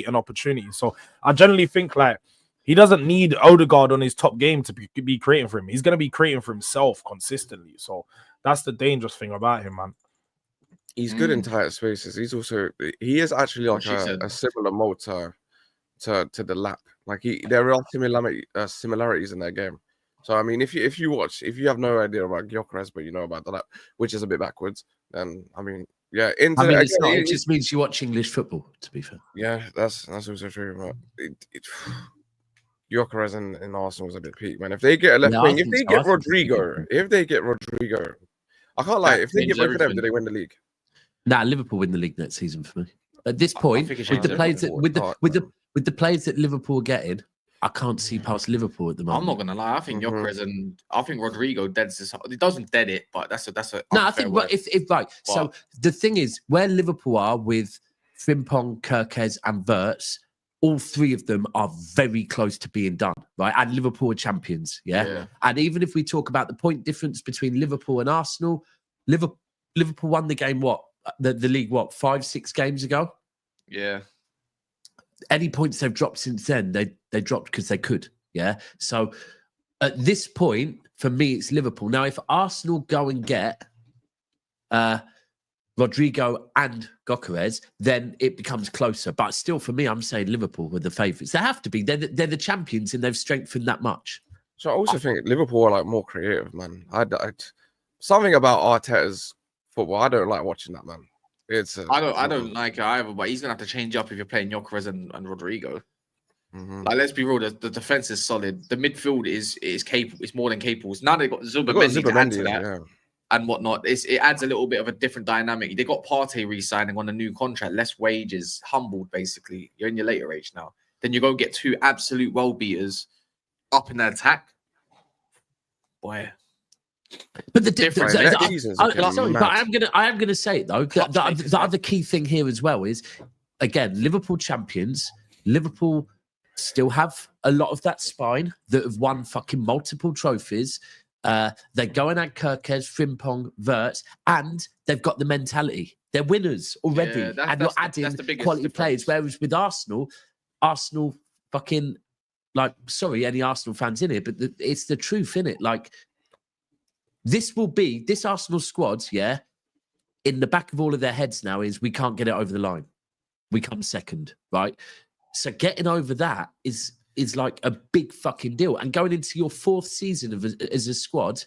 an opportunity. So I generally think like he doesn't need Ødegaard on his top game to be creating for him. He's going to be creating for himself consistently. So that's the dangerous thing about him, man. He's good in tight spaces. He is actually like a similar mold to the Lap. Like there are similarities in their game. So I mean, if you have no idea about Gyokeres, but you know about the Lap, which is a bit backwards, then I mean, Yeah, I mean, it's not. It just means you watch English football. To be fair. Yeah, that's also true. But Gyokeres in Arsenal was a bit peak, man. If they get a left wing, if they get Rodrigo, I can't lie. If they get both of them, do they win the league? Nah, Liverpool win the league next season for me. At this point, with the players that Liverpool are getting, I can't see past Liverpool at the moment. I'm not gonna lie. I think Gyokeres and I think Rodrigo deads this. It doesn't dead it, but that's a. No, I think. But if right. So the thing is, where Liverpool are with Frimpong, Kerkez, and Wirtz, all three of them are very close to being done, right? And Liverpool are champions, yeah. And even if we talk about the point difference between Liverpool and Arsenal, Liverpool won the game. The league? 5-6 games ago. Yeah. Any points they've dropped since then, they dropped because they could. Yeah. So at this point, for me, it's Liverpool. Now, if Arsenal go and get Rodrigo and Gyokeres, then it becomes closer. But still, for me, I'm saying Liverpool were the favourites. They have to be. They're the champions, and they've strengthened that much. So I also think Liverpool are like more creative, man. Something about Arteta's football, I don't like watching that, man. I don't like it either, but he's gonna have to change up if you're playing Gyokeres and Rodrigo. Like, let's be real, the defense is solid. The midfield is capable. It's more than capable. Now they've got Zubimitted to add to that and whatnot. It adds a little bit of a different dynamic. They got Partey re-signing on a new contract, less wages, humbled basically. You're in your later age now. Then you go get two absolute world beaters up in the attack. Boy. But the difference, but I am gonna say it though. The other key thing here as well is, again, Liverpool champions. Liverpool still have a lot of that spine that have won fucking multiple trophies. They're going at Kerkez, Frimpong, Wirtz, and they've got the mentality. They're winners already, and you're adding quality players. Whereas with Arsenal fucking sorry, any Arsenal fans in here, but it's the truth, innit? Like. This Arsenal squad, in the back of all of their heads now is we can't get it over the line. We come second, right? So getting over that is like a big fucking deal. And going into your fourth season as a squad,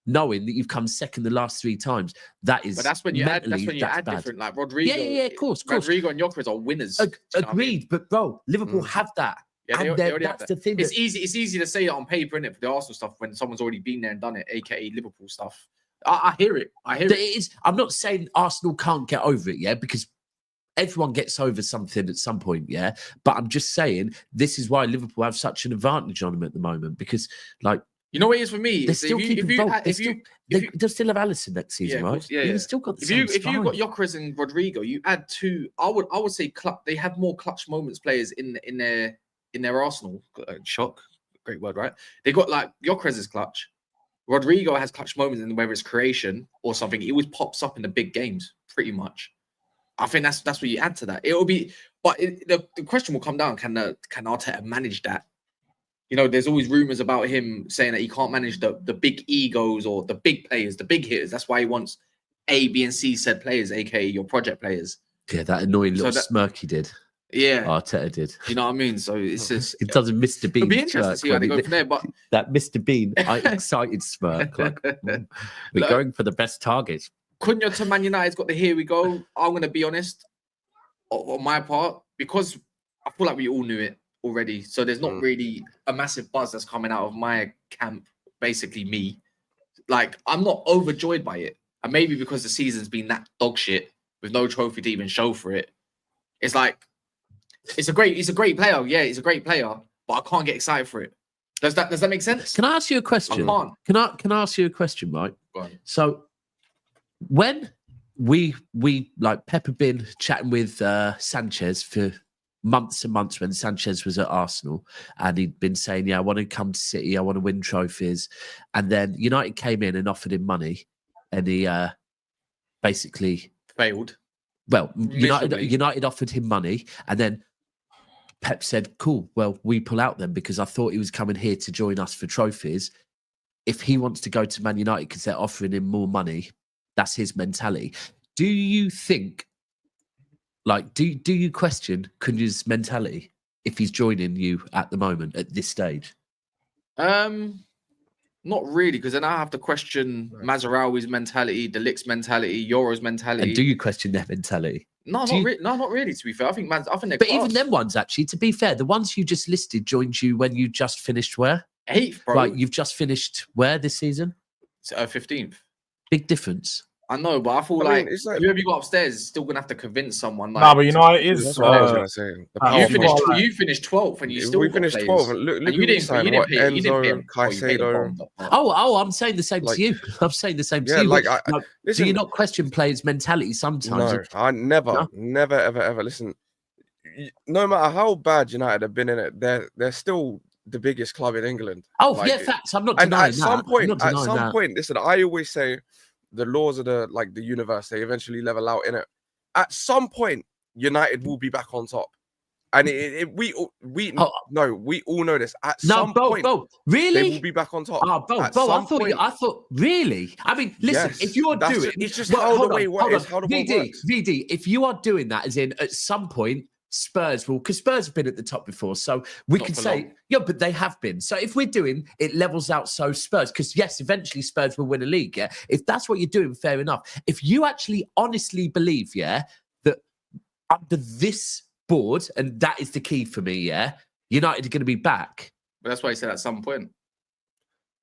knowing that you've come second the last 3 times, that is. But that's when you add different, like Rodrigo. Yeah, of course. Rodrigo and Gyokeres are winners. Agreed, but bro, Liverpool have that. Yeah, that's the thing. It's easy to say it on paper, innit, for the Arsenal stuff when someone's already been there and done it, aka Liverpool stuff. I hear it. I'm not saying Arsenal can't get over it, because everyone gets over something at some point, But I'm just saying this is why Liverpool have such an advantage on them at the moment because, you know what it is for me? They're still they'll still have Alisson next season, right? Yeah. You've still got the if you got Gyokeres and Rodrigo, you add 2. I would say they have more clutch moments players in their Arsenal. Shock, great word, right? They got Gyokeres is clutch. Rodrigo has clutch moments in whether it's creation or something. He always pops up in the big games, pretty much. I think that's what you add to that. It will be, but the question will come down: Can Arteta manage that? There's always rumors about him saying that he can't manage the big egos or the big players, the big hitters. That's why he wants A, B, and C said players, aka your project players. Yeah, that annoying little smirk he did. Yeah, Arteta did. You know what I mean? So it's just it doesn't Mr. Bean. It'll be interesting to see how they go from there. But that Mr. Bean, excited smirk, we're going for the best targets. Cunha to Man United's got the here we go. I'm going to be honest on my part because I feel like we all knew it already. So there's not really a massive buzz that's coming out of my camp. Basically, me, I'm not overjoyed by it, and maybe because the season's been that dog shit with no trophy to even show for it. It's he's a great player. Yeah, he's a great player, but I can't get excited for it. Does that make sense? Can I ask you a question? I can't. Can I ask you a question, right? Go on. So when we Pep had been chatting with Sanchez for months and months when Sanchez was at Arsenal, and he'd been saying, I want to come to City, I want to win trophies. And then United came in and offered him money, and he basically failed. Well, United offered him money, and then Pep said, cool, well, we pull out then because I thought he was coming here to join us for trophies. If he wants to go to Man United because they're offering him more money, that's his mentality. Do you think, do you question Cunha's mentality if he's joining you at the moment, at this stage? Not really, because then I have to question Mazraoui's mentality, De Ligt's mentality, Euro's mentality. And do you question their mentality? No, not really. To be fair, I think they're But class. even them ones, actually, to be fair, the ones you just listed joined you when you just finished where? 8th, bro. Right, you've just finished where this season? 15th. Big difference. I know, but I feel like whoever you got upstairs is still gonna have to convince someone. Like, No, but you know it is. That's what I was gonna say. You finished 12th, and you still finished 12th. And look, you didn't pay. Enzo, Caicedo. Oh, I'm saying the same to you. I'm saying the same to you. Like, do you not question players' mentality sometimes? No, I never, ever. Listen, no matter how bad United have been in it, they're still the biggest club in England. Oh, yeah, facts. I'm not denying that. At some point, listen, I always say the laws of the universe, they eventually level out in it. At some point, United will be back on top. And we all know this. At some point, really? They will be back on top. Oh, I thought, really? I mean, listen, if you're doing... It's just how the way works. VD, if you are doing that, as in, at some point, Spurs will, because Spurs have been at the top before, so we could say, yeah, but they have been. So if we're doing it, levels out. So Spurs, because yes, eventually Spurs will win a league. Yeah, if that's what you're doing, fair enough. If you actually honestly believe, yeah, that under this board, and that is the key for me, yeah, United are going to be back. But that's why I said at some point.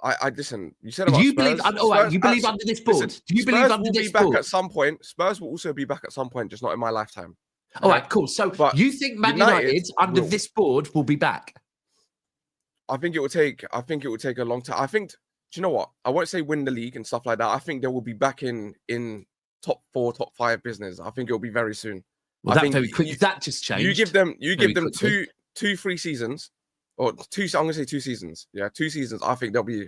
I listen. You said about you Spurs. Believe, you believe under this board? Do you believe under this board? Back at some point. Spurs will also be back at some point, just not in my lifetime. All right, cool. So you think Man United under this board will be back? I think it will take a long time. I think, do you know what? I won't say win the league and stuff like that. I think they will be back in top 4, top 5 business. I think it will be very soon. Well, that very quick. That just changed. You give them 2-3 seasons, or 2. I'm gonna say 2 seasons. Yeah, 2 seasons. I think they'll be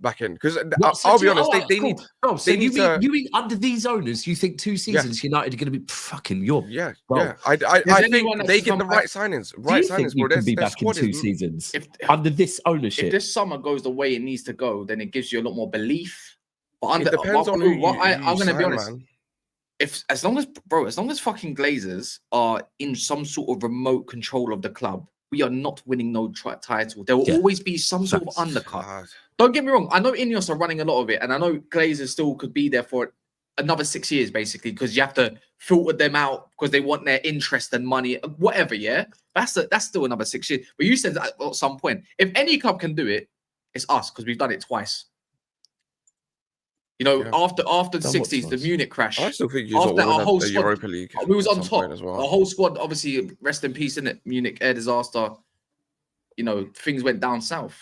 back in, because I'll be honest, they need. Oh, so you mean under these owners, you think 2 seasons United are going to be fucking Yeah. I think they get the right signings. Right signings. You can be back in 2 seasons under this ownership. If this summer goes the way it needs to go, then it gives you a lot more belief. But it depends on who I'm going to be honest. Man. As long as fucking Glazers are in some sort of remote control of the club, we are not winning no title. There will always be some sort of undercut. Don't get me wrong. I know Ineos are running a lot of it, and I know Glazers still could be there for another 6 years, basically, because you have to filter them out because they want their interest and money, whatever. Yeah, that's still another 6 years. But you said that at some point, if any club can do it, it's us, because we've done it twice. You know, after the 60s, the Munich crash. I still think after our whole squad, Europa League. We was on top as well. The whole squad, obviously, rest in peace, innit? Munich air disaster. You know, things went down south.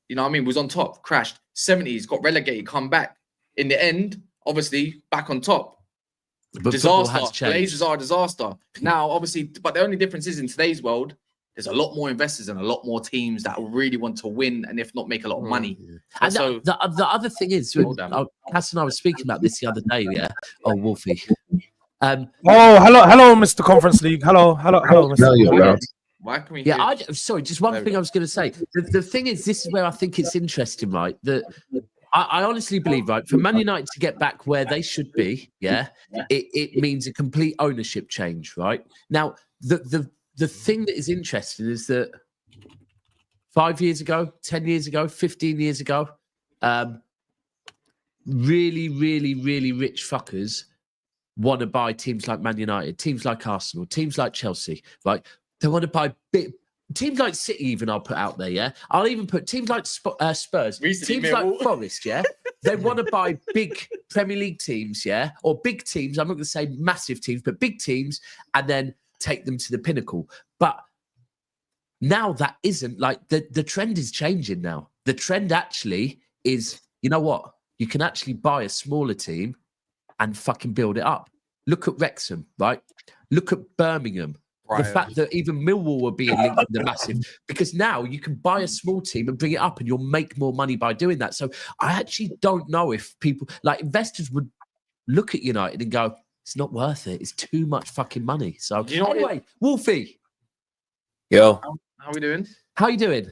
You know what I mean? Was on top, crashed. 70s, got relegated, come back. In the end, obviously, back on top. But disaster. Glazers are a disaster. Now, obviously, but the only difference is in today's world, there's a lot more investors and a lot more teams that really want to win and if not make a lot of money. And so the other thing is, Cass and I was speaking about this the other day, yeah? Oh, Wolfie. Hello, Mr. Conference League. Hello, Mr. Why can we sorry, just one thing I was going to say. The thing is, this is where I think it's interesting, right? That I honestly believe, right, for Man United to get back where they should be, it means a complete ownership change, right? Now, the thing that is interesting is that 5 years ago, 10 years ago, 15 years ago, really, really, really rich fuckers want to buy teams like Man United, teams like Arsenal, teams like Chelsea, right? They want to buy teams like City, even I'll put out there, yeah? I'll even put teams like Spurs, teams like Forest, yeah? They want to buy big Premier League teams, yeah? Or big teams, I'm not going to say massive teams, but big teams, and then take them to the pinnacle. But now that isn't, like, the trend is changing now. The trend actually is, you know what? You can actually buy a smaller team and fucking build it up. Look at Wrexham, right? Look at Birmingham. Right. The fact that even Millwall were being linked to the massive, because now you can buy a small team and bring it up and you'll make more money by doing that. So I actually don't know if people, like investors, would look at United and go, it's not worth it. It's too much fucking money. So anyway, Wolfie. Yo. How are we doing? How you doing?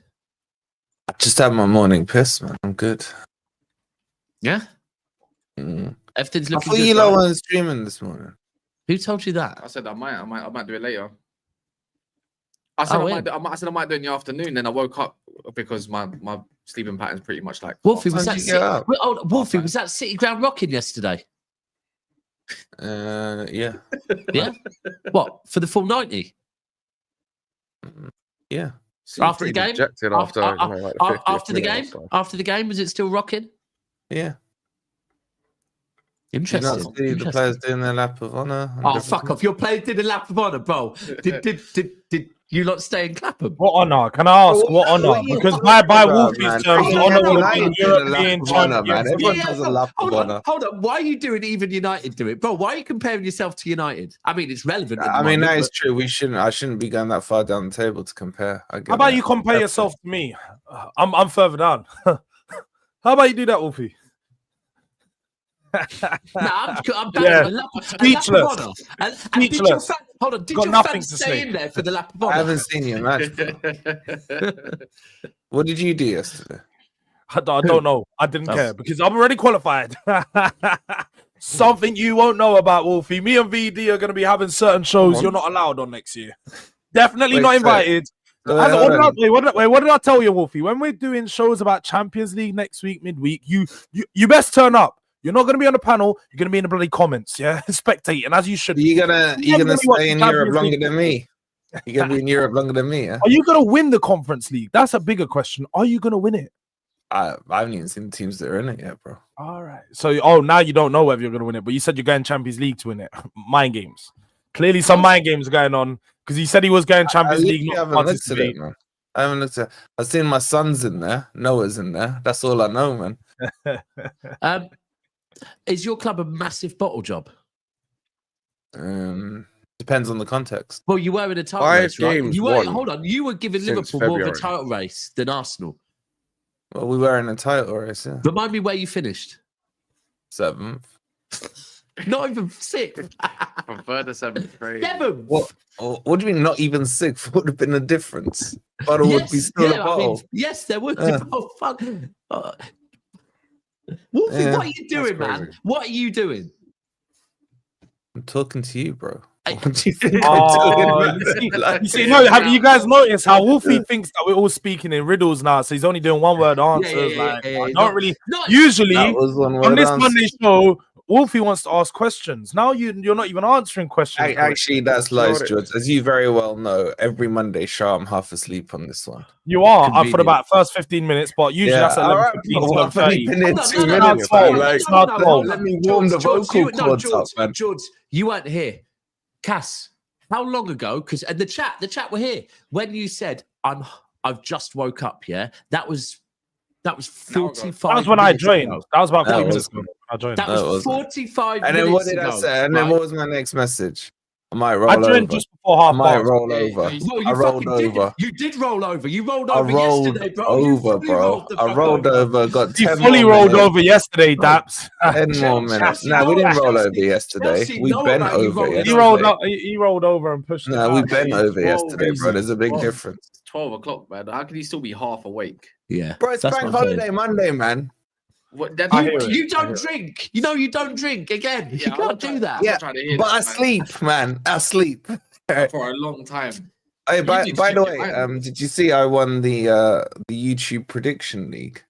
I just had my morning piss, man. I'm good. Yeah? Everything's looking good. I thought you lot weren't streaming this morning. Who told you that? I said I might do it later. I said I might do it in the afternoon. Then I woke up because my sleeping pattern's pretty much like Wolfie, was time that did you get up? Wolfie, was that City Ground rocking yesterday? Yeah. Yeah. What, for the full 90? Yeah. Seemed After the pretty game? dejected after, you know, like the 50th After the minute or game? so. After the game, was it still rocking? Yeah. Interesting. Did you not see the players doing their lap of honour? and Oh, everything? fuck off. Your players did a lap of honour, bro. Did you lot stay in Clapham? What honour? Can I ask what honour? what are you Because talking by about, Wolfie's man? terms, Even honour would have United been did a lap European of honour, man. champions. Everyone does a lap of honour. Hold on. Why are you doing even United do it? Bro, why are you comparing yourself to United? I mean, it's relevant. at the I mean, that moment, is true. I shouldn't be going that far down the table to compare. I get How about that. you compare yourself to me? I'm further down. How about you do that, Wolfie? I'm Yeah. speechless. And did your Speechless. hold on, did Got your nothing fans to stay say. in there for the lap of I honour? haven't seen your match. What did you do yesterday? I don't know. I didn't Oh. care because I'm already qualified. Something you won't know about Wolfie. Me and VD are going to be having certain shows you're not allowed on next year. Definitely Wait, not so- invited. What did I tell you, Wolfie? When we're doing shows about Champions League next week, midweek, you best turn up. You're not going to be on the panel. You're going to be in the bloody comments, yeah, spectating as you should. You're gonna stay in Europe Champions longer League. than me. You're gonna be in Europe longer than me. Yeah? Are you going to win the Conference League? That's a bigger question. Are you going to win it? I haven't even seen the teams that are in it yet, bro. All right. So, now you don't know whether you're going to win it, but you said you're going Champions League to win it. Mind games. Clearly, some mind games are going on because he said he was going Champions League. I Not haven't looked at participate. it, man. I haven't looked at it. I've seen my son's in there. Noah's in there. That's all I know, man. Is your club a massive bottle job? Depends on the context. Well, you were in a title 5 race, right? games You were. won Hold on, you were giving since Liverpool more of a February. title race than Arsenal. Well, we were in a title race, yeah. Remind me where you finished. 7th. Not even sixth. from further 7th grade. 7th. What do you mean not even 6th? What would have been a difference? Bottle would be still a bottle. Yes, there would. Yeah. Oh, fuck. Wolfie, Yeah, what are you doing, that's man? crazy. What are you doing? I'm talking to you, bro. Hey. What do you think Oh, I'm doing? You see, no, have you guys noticed how Wolfie thinks that we're all speaking in riddles now? So he's only doing one word answers. I don't really. Usually, That was one on word this answer. Monday show, Wolfie wants to ask questions. Now you're not even answering questions. Actually, that's lies, Got it. George. As you very well know, every Monday show I'm half asleep on this one. You are for Convenient. about first 15 minutes, but usually that's all 11, right, 15, but I've only 12, been in Hold on, 2 no, minutes. no, man. no, Like, it's not cold. let me warm the vocal cords up, man. George, you weren't here. Cass, how long ago? Because the chat were here when you said I've just woke up. Yeah, that was 45. That was when I minutes joined. ago. That was about That 40 was- minutes ago. I joined. That No, it was wasn't. 45 And minutes then what did ago. I say? And then right? what was my next message? I might I roll joined over. just before I half might past. roll Yeah, over. you Well, I you rolled fucking did. over. You did roll over. You rolled I over rolled yesterday, bro. You over, fully bro. rolled the I fuck rolled over. Got He 10 fully more rolled minutes. over yesterday, Daps. 10 more minutes. Chelsea No, we know- didn't roll Chelsea- over yesterday. Chelsea We know bent about you over rolling yesterday. He rolled up. He rolled over and pushed. No, it we out. bent over yesterday, bro. crazy. There's a big Whoa. difference. 12 o'clock, man. How can you still be half awake? Yeah, Bro, it's that's bank what I'm saying. holiday Monday, man. What? That, I hear it. You don't drink. You know you don't drink. Again, you I'm can't not trying- do that. I'm Yeah, not trying to hear But I that, man. sleep, man. I sleep. For a long time. Hey, You by need to the check your way, mind. did you see I won the YouTube prediction league?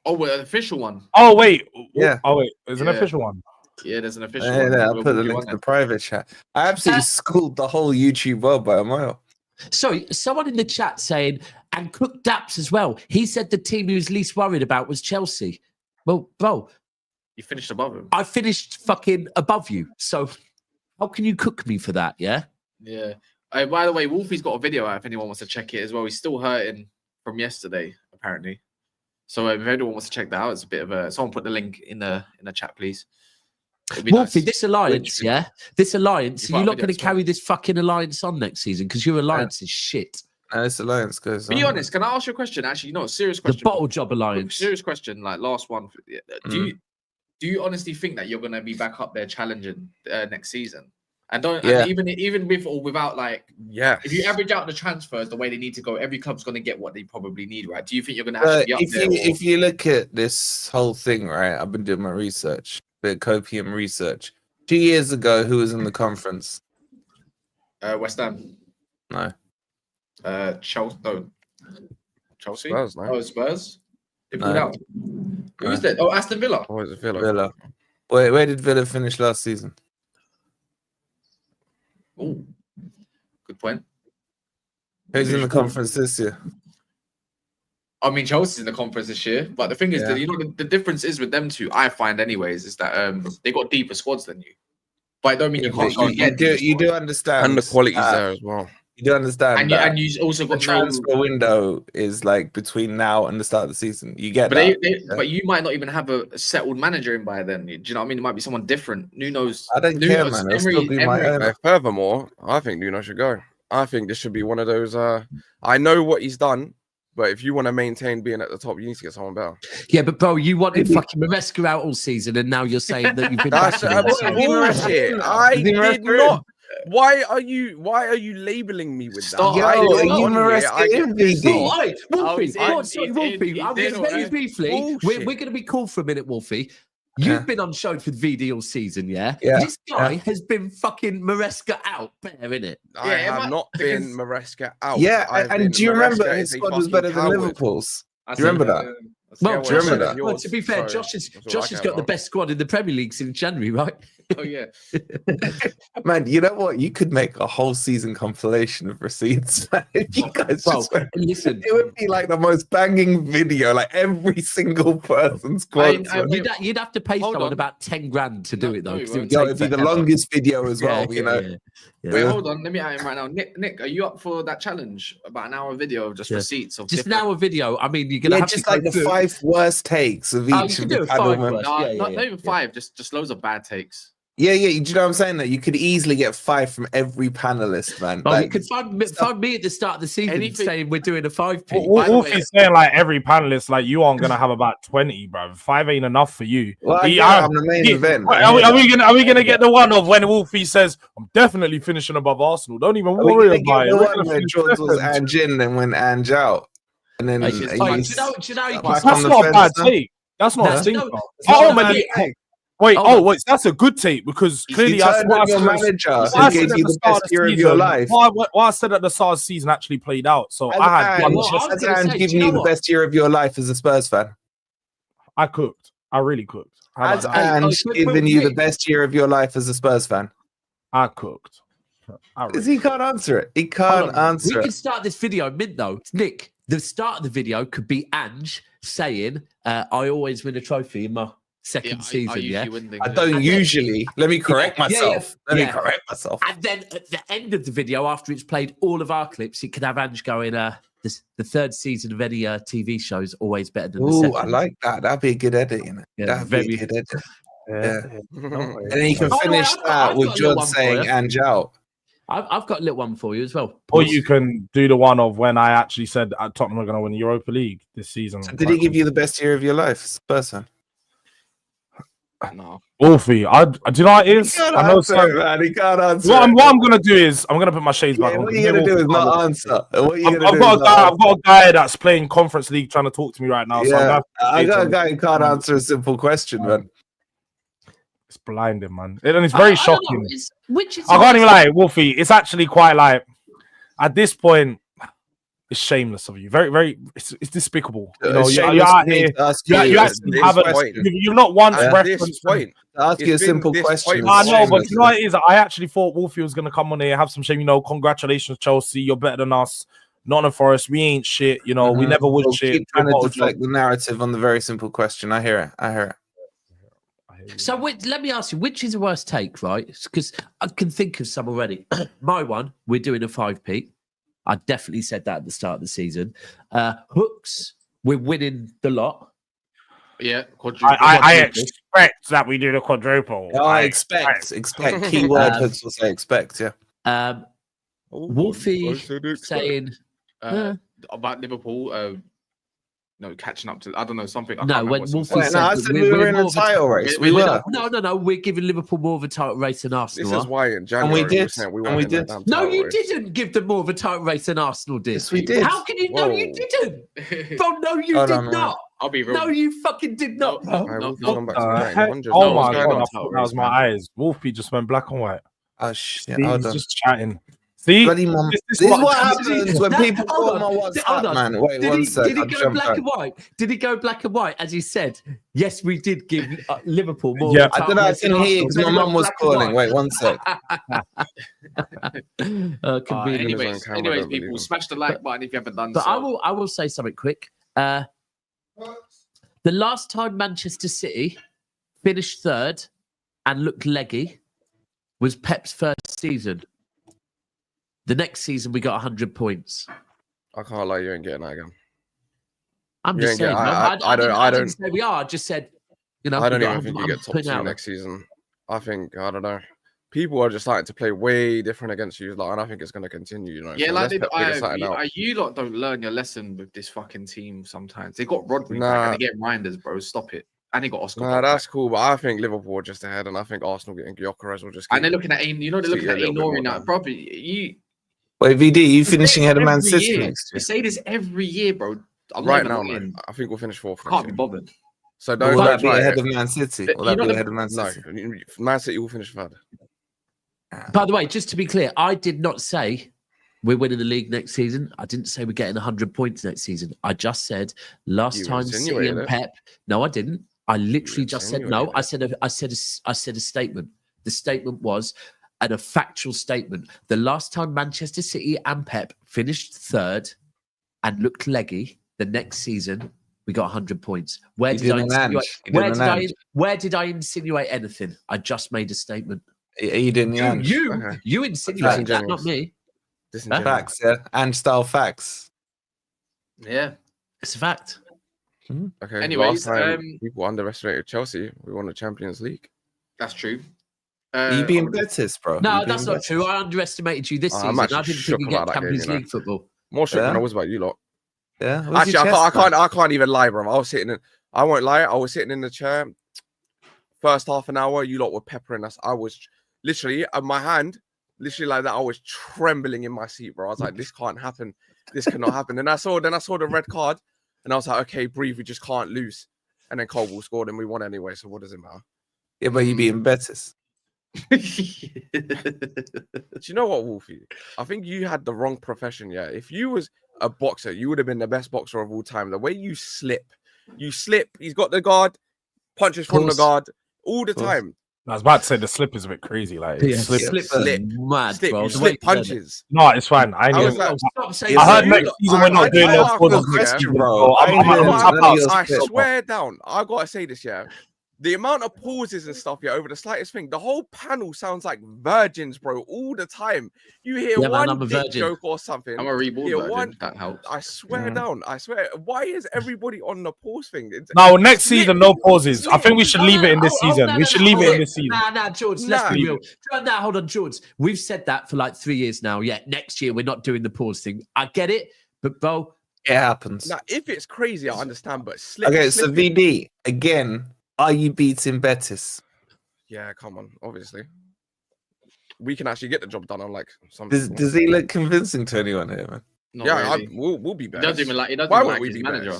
Oh, well, an official one. Oh wait. Yeah. Oh wait. There's an Yeah. official one. Yeah, there's an official Yeah, one. I'll We'll put the get link on to the it. private chat. I absolutely schooled the whole YouTube world by a mile. So someone in the chat saying, and Cook Daps as well. He said the team he was least worried about was Chelsea. Well, bro, You finished above him. I finished fucking above you. So how can you cook me for that? Yeah. Yeah. By the way, Wolfie's got a video out if anyone wants to check it as well. He's still hurting from yesterday, apparently. So if anyone wants to check that out, it's a bit of a. Someone put the link in the chat, please. It'd be Wolfie, nice. this alliance, Which- yeah, this alliance. You You're got not video going to as well. carry this fucking alliance on next season because your alliance is shit. And this alliance goes Be on. honest. Can I ask you a question? Actually, no, serious The question. bottle job alliance. Serious question. Like last one. Do you honestly think that you're going to be back up there challenging next season? And don't Yeah. and even with or without, like, Yeah. if you average out the transfers the way they need to go, every club's going to get what they probably need, right? Do you think you're going to actually be up there? If you look at this whole thing, right, I've been doing my research, bit of copium research. 2 years ago, who was in the conference? West Ham, No. Chelsea, no. Chelsea. Spurs, no. Oh, Spurs. They pulled No. out. Who is that? Oh, Aston Villa. Oh, it's a Villa. Villa. Where did Villa finish last season? Oh, good point. Who's in the conference this year? I mean, Chelsea's in the conference this year, but the thing is that the difference is with them two. I find, anyways, is that they got deeper squads than you. But I don't mean you can't. You do understand, And the quality's there as well. You do understand, and you also the got transfer window is like between now and the start of the season. You get but that, but you might not even have a settled manager in by then. Do you know what I mean? It might be someone different. Nuno's. I don't care, man. I'll still do my own. Furthermore, I think Nuno should go. I think this should be one of those. I know what he's done, but if you want to maintain being at the top, you need to get someone better. Yeah, but bro, you wanted fucking Maresca out all season, and now you're saying that you've been. That's bullshit. I did not. Why are you labeling me with that? Wolfie, briefly, we're going to be cool for a minute, Wolfie. You've been on shows with VD all season, yeah? This guy has been fucking Maresca out there, innit? I have not been Maresca out. Yeah, and do you remember his squad was better than Liverpool's? Do you remember that? Well, do you remember that? Well, to be fair, Josh has got the best squad in the Premier League since January, right? Oh yeah, man. You know what? You could make a whole season compilation of receipts. If you guys listen, it would be like the most banging video. Like every single person's quote. You'd have to pay someone about 10 grand to do it though. It'd be the longest video as well. You know. Wait, hold on. Let me at him right now. Nick, are you up for that challenge? About an hour video of just receipts of just an hour video. I mean, you're gonna have just to like the 5 worst takes of each of the panel. Not even 5. Just loads of bad takes. Yeah. Do you know what I'm saying? That you could easily get 5 from every panelist, man. Well, you could find me at the start of the season saying we're doing a 5p. Wolfie's saying like every panelist, like you aren't gonna have about 20, bro. 5 ain't enough for you. Well, I'm the main event. Are we gonna get the one of when Wolfie says I'm definitely finishing above Arsenal? Don't even worry about it. The one when George was Ange in and when Ange out, and then do you know that's not a bad take. That's not a thing. Wait, that's a good take because clearly your manager and gave you the best year of your life. What I said at the start of the season actually played out. So I had Ange giving you the best year of your life as a Spurs fan. I cooked. I really cooked. Has Ange given you the best year of your life as a Spurs fan? I cooked. Because he can't answer it. He can't answer it. We can start this video mid though. Nick, the start of the video could be Ange saying, I always win a trophy in my second season, I don't usually. Let me correct myself. Let me correct myself. And then at the end of the video, after it's played all of our clips, it could have Ange going, the third season of any TV show is always better than the second. I like that. That'd be a good edit, you know. That'd be a good edit. Yeah. And then you can finish that with John saying Ange out. I've got a little one for you as well. Or you can do the one of when I actually said Tottenham are going to win the Europa League this season. So did he give you the best year of your life as a person? No. Wolfie, do you know what it is? I know, man. He can't answer. What I'm gonna do is I'm gonna put my shades back on. What are you gonna do is not answer. I've got a guy that's playing Conference League trying to talk to me right now. Yeah. So I got a guy who can't answer a simple question, man. It's blinding, man. And it's very shocking. I can't even lie, Wolfie. It's actually quite like at this point. It's shameless of you. Very, very. It's despicable. You know, you're out here. You've not once referenced. Ask you a simple question. I know, but you know what it is? I actually thought Wolfie was going to come on here, have some shame. You know, congratulations, Chelsea. You're better than us. Nottingham Forest, we ain't shit. You know, we never would shit. Keep trying to deflect the narrative on the very simple question. I hear it. So let me ask you, which is the worst take, right? Because I can think of some already. My one, we're doing a 5p. I definitely said that at the start of the season. Hooks, we're winning the lot. Yeah, quadruple. I expect that we do the quadruple. I expect. Keyword Hooks will say expect, yeah. Wolfie saying... about Liverpool... No, catching up to I don't know something. No, when Wolfie I said we were in a title race. We were. No. We're giving Liverpool more of a title race than Arsenal. This is why in January we did. No, you didn't give them more of a title race than Arsenal did. Yes, we did. How can you know you didn't? Bro, no, you did not. I'll be real. No, you fucking did not. Oh my god! That was my eyes. Wolfie just went black and white. Oh shit! He's just chatting. See, Bloody mom. This is what happens when people go on my WhatsApp, man. Wait, one sec. Did he go black and white? Did he go black and white? As he said, yes, we did give Liverpool more. Yeah, I don't know. I didn't hear because my mum was calling. Wait, one sec. Anyways, people, smash the like button if you haven't done so. But I will say something quick. The last time Manchester City finished third and looked leggy was Pep's first season. The next season, we got 100 points. I can't lie, you ain't getting that again. I'm just saying. I didn't say we are. I just said, you know. I don't even think you get top 2 next season. I think, I don't know. People are just starting to play way different against you, like, and I think it's going to continue. You know, yeah, like you lot don't learn your lesson with this fucking team. Sometimes they got Rodri back and they get reminders, bro. Stop it. And they got Oscar. Nah, that's cool, but I think Liverpool are just ahead, and I think Arsenal getting Gyokeres will just. And they're looking at they're looking at Nori now. Probably Wait, VD, you finishing ahead of Man City next year? You say this every year, bro. Right now, I think we'll finish 4th. Can't be bothered. So don't will that be ahead of Man City? Will that be ahead of Man City? No, Man City will finish 3rd. By the way, just to be clear, I did not say we're winning the league next season. I didn't say we're getting 100 points next season. I just said last time City and Pep. No, I didn't. I literally just said no. I said a statement. The statement was a factual statement. The last time Manchester City and Pep finished 3rd and looked leggy, the next season we got 100 points. Where did I insinuate anything? I just made a statement. You didn't. You insinuated that, not me. Facts, yeah, and style facts. Yeah, it's a fact. Okay. Anyways, last time people underestimated Chelsea. We won the Champions League. That's true. You being Betis, bro? No, that's not true. I underestimated you this season. I didn't think you get Champions League football. More shook than I was about you lot. Yeah. Actually, I can't even lie, bro. I won't lie. I was sitting in the chair. First half an hour, you lot were peppering us. I was literally, my hand, literally like that. I was trembling in my seat, bro. I was like, this can't happen. This cannot happen. And I saw the red card, and I was like, okay, breathe. We just can't lose. And then Colwell scored, and we won anyway. So what does it matter? Yeah, but you beating Betis. Do you know what, Wolfie? I think you had the wrong profession. Yeah, if you was a boxer, you would have been the best boxer of all time. The way you slip. He's got the guard, punches from the guard all the time. I was about to say the slip is a bit crazy. Like slip, mad, bro. You slip punches. No, it's fine. I heard next season we're not doing no bro. I swear down. I gotta say this, yeah. The amount of pauses and stuff, yeah, over the slightest thing. The whole panel sounds like virgins, bro, all the time. You hear one dick joke or something. I'm a reborn virgin. That helps. I swear down. I swear. Why is everybody on the pause thing? No, next season, no pauses. I think we should leave it in this season. We should leave it in this season. Nah, George, let's be real. Nah, hold on, George. We've said that for like 3 years now. Yeah, next year we're not doing the pause thing. I get it, but bro, it happens. Now, if it's crazy, I understand, but so VD, again, are you beating Betis? Yeah, come on. Obviously, we can actually get the job done. Unlike some. Does he look convincing to anyone here, man? Really. we'll be better. He doesn't even like. Why won't we be manager?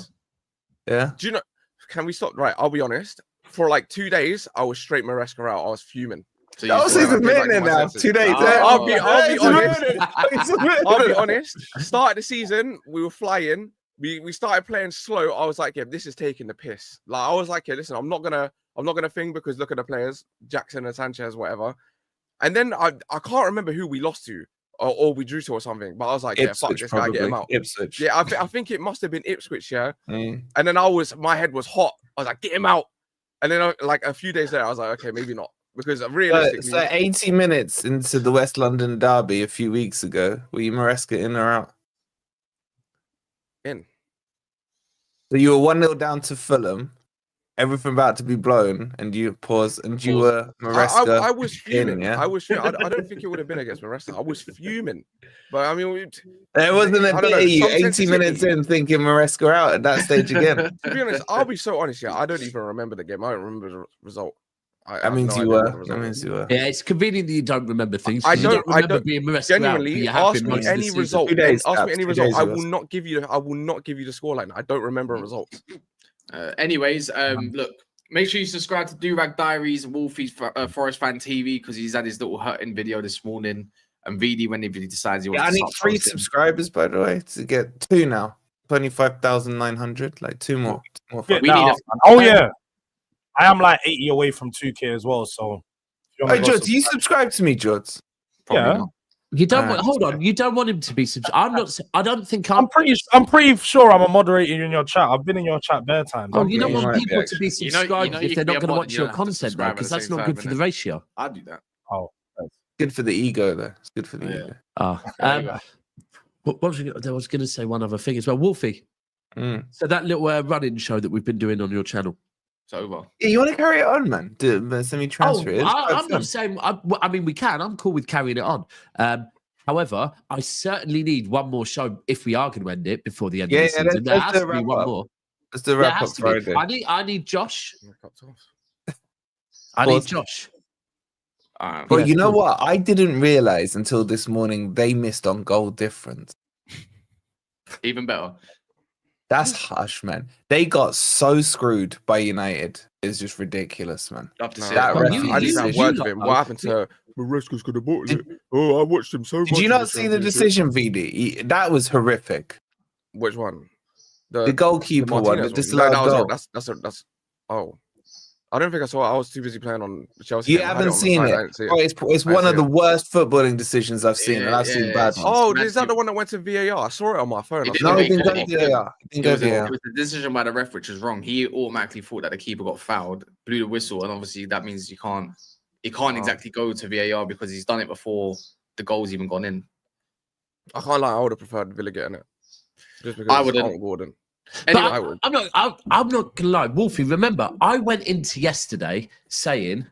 Yeah. Do you know? Can we stop? Right. I'll be honest. For like 2 days, I was straight Maresca out. I was fuming. So that was his minute now. 2 days. I'll be honest. I'll be honest. Start of the season, we were flying. We started playing slow. I was like, yeah, this is taking the piss. Like I was like, yeah, listen, I'm not gonna think because look at the players, Jackson and Sanchez, whatever. And then I can't remember who we lost to or we drew to or something. But I was like, Ipswich, yeah, fuck this guy, get him out. Ipswich. Yeah, I think it must have been Ipswich, yeah. And then my head was hot. I was like, get him out. And then like a few days later, I was like, okay, maybe not. Because realistically... So 80 minutes into the West London derby a few weeks ago, were you Maresca in or out? In. So you were 1-0 down to Fulham, everything about to be blown, and you you were Maresca. I was fuming. Yeah? I was fuming. I don't think it would have been against Maresca. I was fuming. But I mean, there wasn't a bit of you 80 minutes in thinking Maresca out at that stage again. To be honest, I'll be so honest. Yeah, I don't even remember the game. I don't remember the result. That means you were. Yeah, it's convenient that you don't remember things. I don't remember being Maresca genuinely. Ask me any result. Ask me any result. I will not give you. I will not give you the scoreline. I don't remember results. Anyways, look. Make sure you subscribe to Do Rag Diaries and Wolfie's Forest Fan TV because he's had his little hurting video this morning. And VD, whenever he decides he wants I to need start 3 posting. subscribers, by the way, to get 2 now. 25,900, like 2 more. Get We that need up, man. Oh yeah, I am like 80 away from 2K as well. So, if you wanna Hey, go George, do you subscribe to me, George? Yeah. Not. You don't want, hold on. You don't want him to be I'm not. I don't think I'm pretty sure I'm a moderator in your chat. I've been in your chat bare times. Oh, you don't you want might be, people to be subscribed you if they're can be not a going to mod watch and you your don't have to content, though, subscribe at because the that's same not time, good for the innit? ratio. I'd do that. Oh, Good for the ego, though. It's good for the ego. What was I was going to say one other thing as well. Wolfie. So that little running show that we've been doing on your channel. It's over. Yeah, you want to carry it on, man? Do semi-transfer. I'm not saying. I mean, we can. I'm cool with carrying it on. However, I certainly need one more show if we are going to end it before the end of the season. There has to be one more. Let's do a wrap up Friday. I need Josh. I need Josh. But you know what? I didn't realize until this morning they missed on goal difference. Even better. That's harsh, man. They got so screwed by United. It's just ridiculous, man. Love to see That it. referee I just have decision. words with him. What happened to Maresca's gonna bottle it? Oh, I watched him so much. Did you in not the see the Championship. decision, VD? That was horrific. Which one? The goalkeeper one, the Martinez disallowed goal. That's. Oh, I don't think I saw it. I was too busy playing on Chelsea. You game. I had haven't on the seen side. I it. didn't see it. Oh, it's one of the worst footballing decisions I've seen, and I've seen bad ones. Oh, is that the one that went to VAR? I saw it on my phone. It No, didn't it didn't go VAR. It didn't go VAR. It was the decision by the ref which was wrong. He automatically thought that the keeper got fouled, blew the whistle, and obviously that means he can't exactly go to VAR because he's done it before the goal's even gone in. I can't lie. I would have preferred Villa getting it, just because I wouldn't. It's Gordon. Anyway, I'm not gonna lie, Wolfie. Remember, I went into yesterday saying,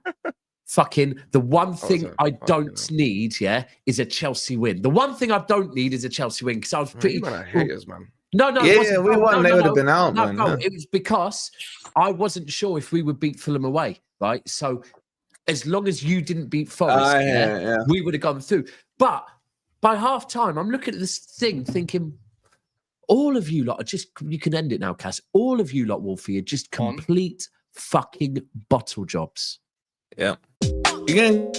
"Fucking the one thing I don't need, is a Chelsea win. The one thing I don't need is a Chelsea win because I was pretty." Man, I hate us, man. No, Yeah, we won. They would have been out, man. No, it was because I wasn't sure if we would beat Fulham away, right? So as long as you didn't beat Forest, we would have gone through. But by half time, I'm looking at this thing thinking, all of you lot are just, you can end it now, Cass. All of you lot, Wolfie, are just complete fucking bottle jobs. Yeah. You're going